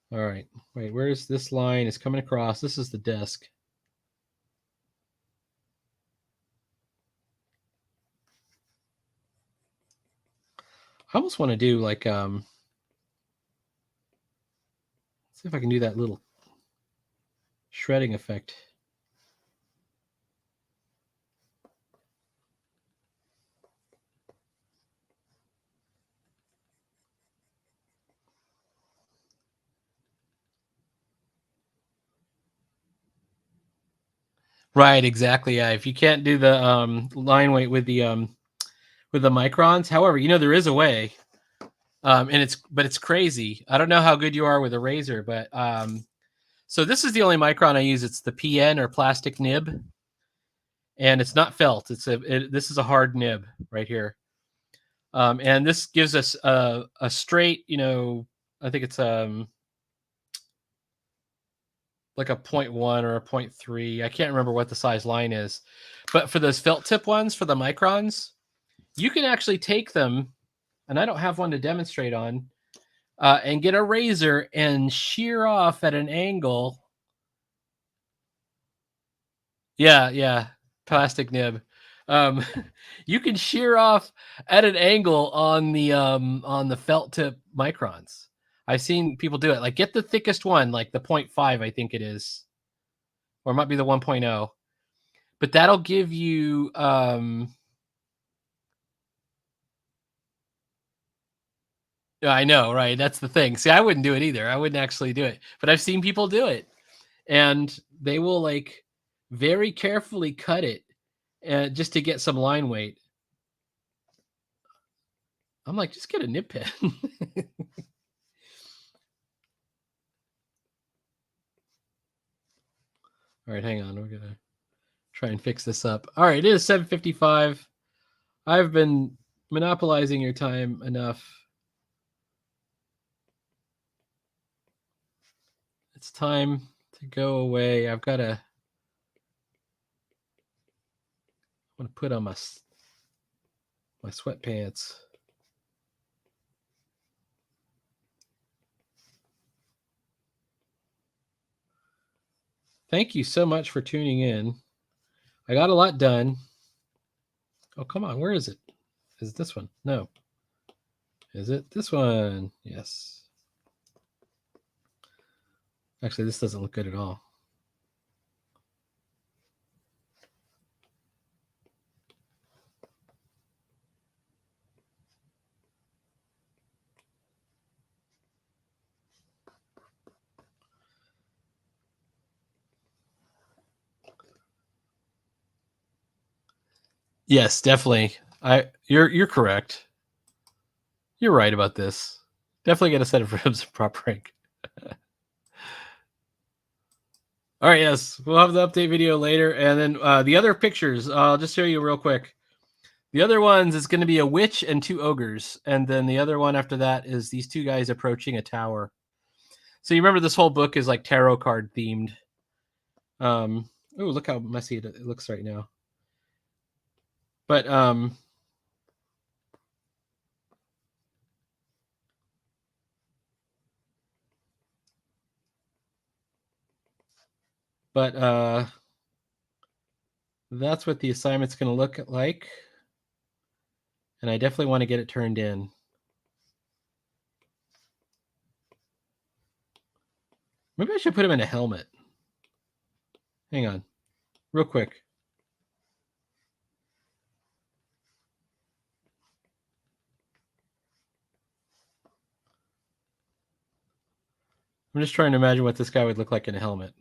All right. Wait, where's this line? Is coming across. This is the desk. I almost want to do like see if I can do that little shredding effect. Right, exactly. Yeah, if you can't do the line weight with the microns, however, there is a way, and it's crazy. I don't know how good you are with a razor, but so this is the only micron I use. It's the PN or plastic nib, and it's not felt. This is a hard nib right here, and this gives us a straight. I think it's like a 0.1 or a 0.3. I can't remember what the size line is. But for those felt tip ones, for the microns, you can actually take them, and I don't have one to demonstrate on, and get a razor and shear off at an angle. Yeah, plastic nib. You can shear off at an angle on the felt tip microns. I've seen people do it. Like get the thickest one, like the 0.5, I think it is. Or it might be the 1.0. But that'll give you I know, right? That's the thing. See, I wouldn't do it either. I wouldn't actually do it. But I've seen people do it. And they will like very carefully cut it just to get some line weight. I'm like, just get a nib pen. All right, hang on. We're going to try and fix this up. All right, it is 7:55. I've been monopolizing your time enough. It's time to go away. I want to put on my sweatpants. Thank you so much for tuning in. I got a lot done. Oh, come on. Where is it? Is it this one? No. Is it this one? Yes. Actually, this doesn't look good at all. Yes, definitely. You're correct. You're right about this. Definitely get a set of ribs and prop rank. All right, yes, we'll have the update video later, and then the other pictures. I'll just show you real quick. The other ones is going to be a witch and 2 ogres, and then the other one after that is these 2 guys approaching a tower. So you remember this whole book is like tarot card themed. Oh, look how messy it looks right now. But that's what the assignment's going to look like. And I definitely want to get it turned in. Maybe I should put him in a helmet. Hang on. Real quick. I'm just trying to imagine what this guy would look like in a helmet.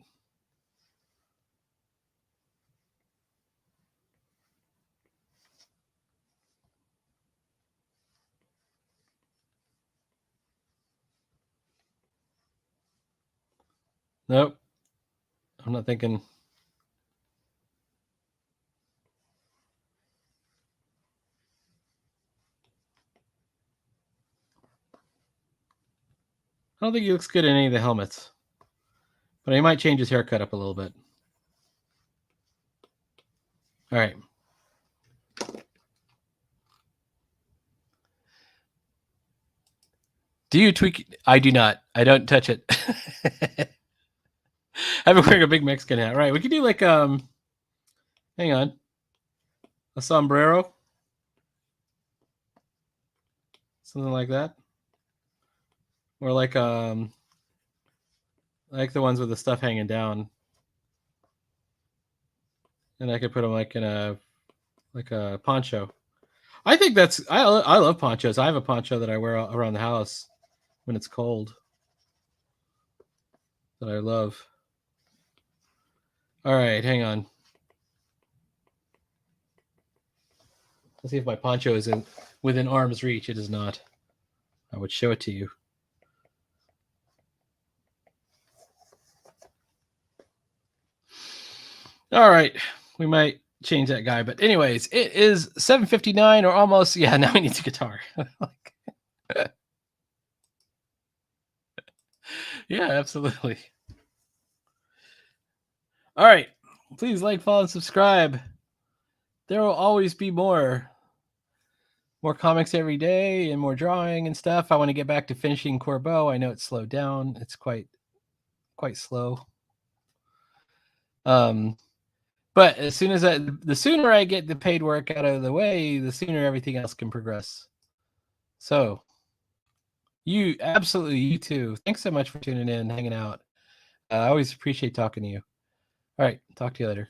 Nope. I'm not thinking. I don't think he looks good in any of the helmets. But he might change his haircut up a little bit. All right. Do you tweak? I do not. I don't touch it. I've been wearing a big Mexican hat. Right. We could do like hang on. A sombrero. Something like that. Or like the ones with the stuff hanging down. And I could put them like in a poncho. I think that's I love ponchos. I have a poncho that I wear around the house when it's cold. That I love. All right, hang on. Let's see if my poncho is within arm's reach. It is not. I would show it to you. All right, we might change that guy, but anyways, it is 7:59 or almost. Yeah, now we need the guitar. Yeah, absolutely. All right, please like, follow, and subscribe. There will always be more comics every day and more drawing and stuff. I want to get back to finishing Corbeau. I know it's slowed down. It's quite slow. But as soon as the sooner I get the paid work out of the way, the sooner everything else can progress. So you too. Thanks so much for tuning in, hanging out. I always appreciate talking to you. All right. Talk to you later.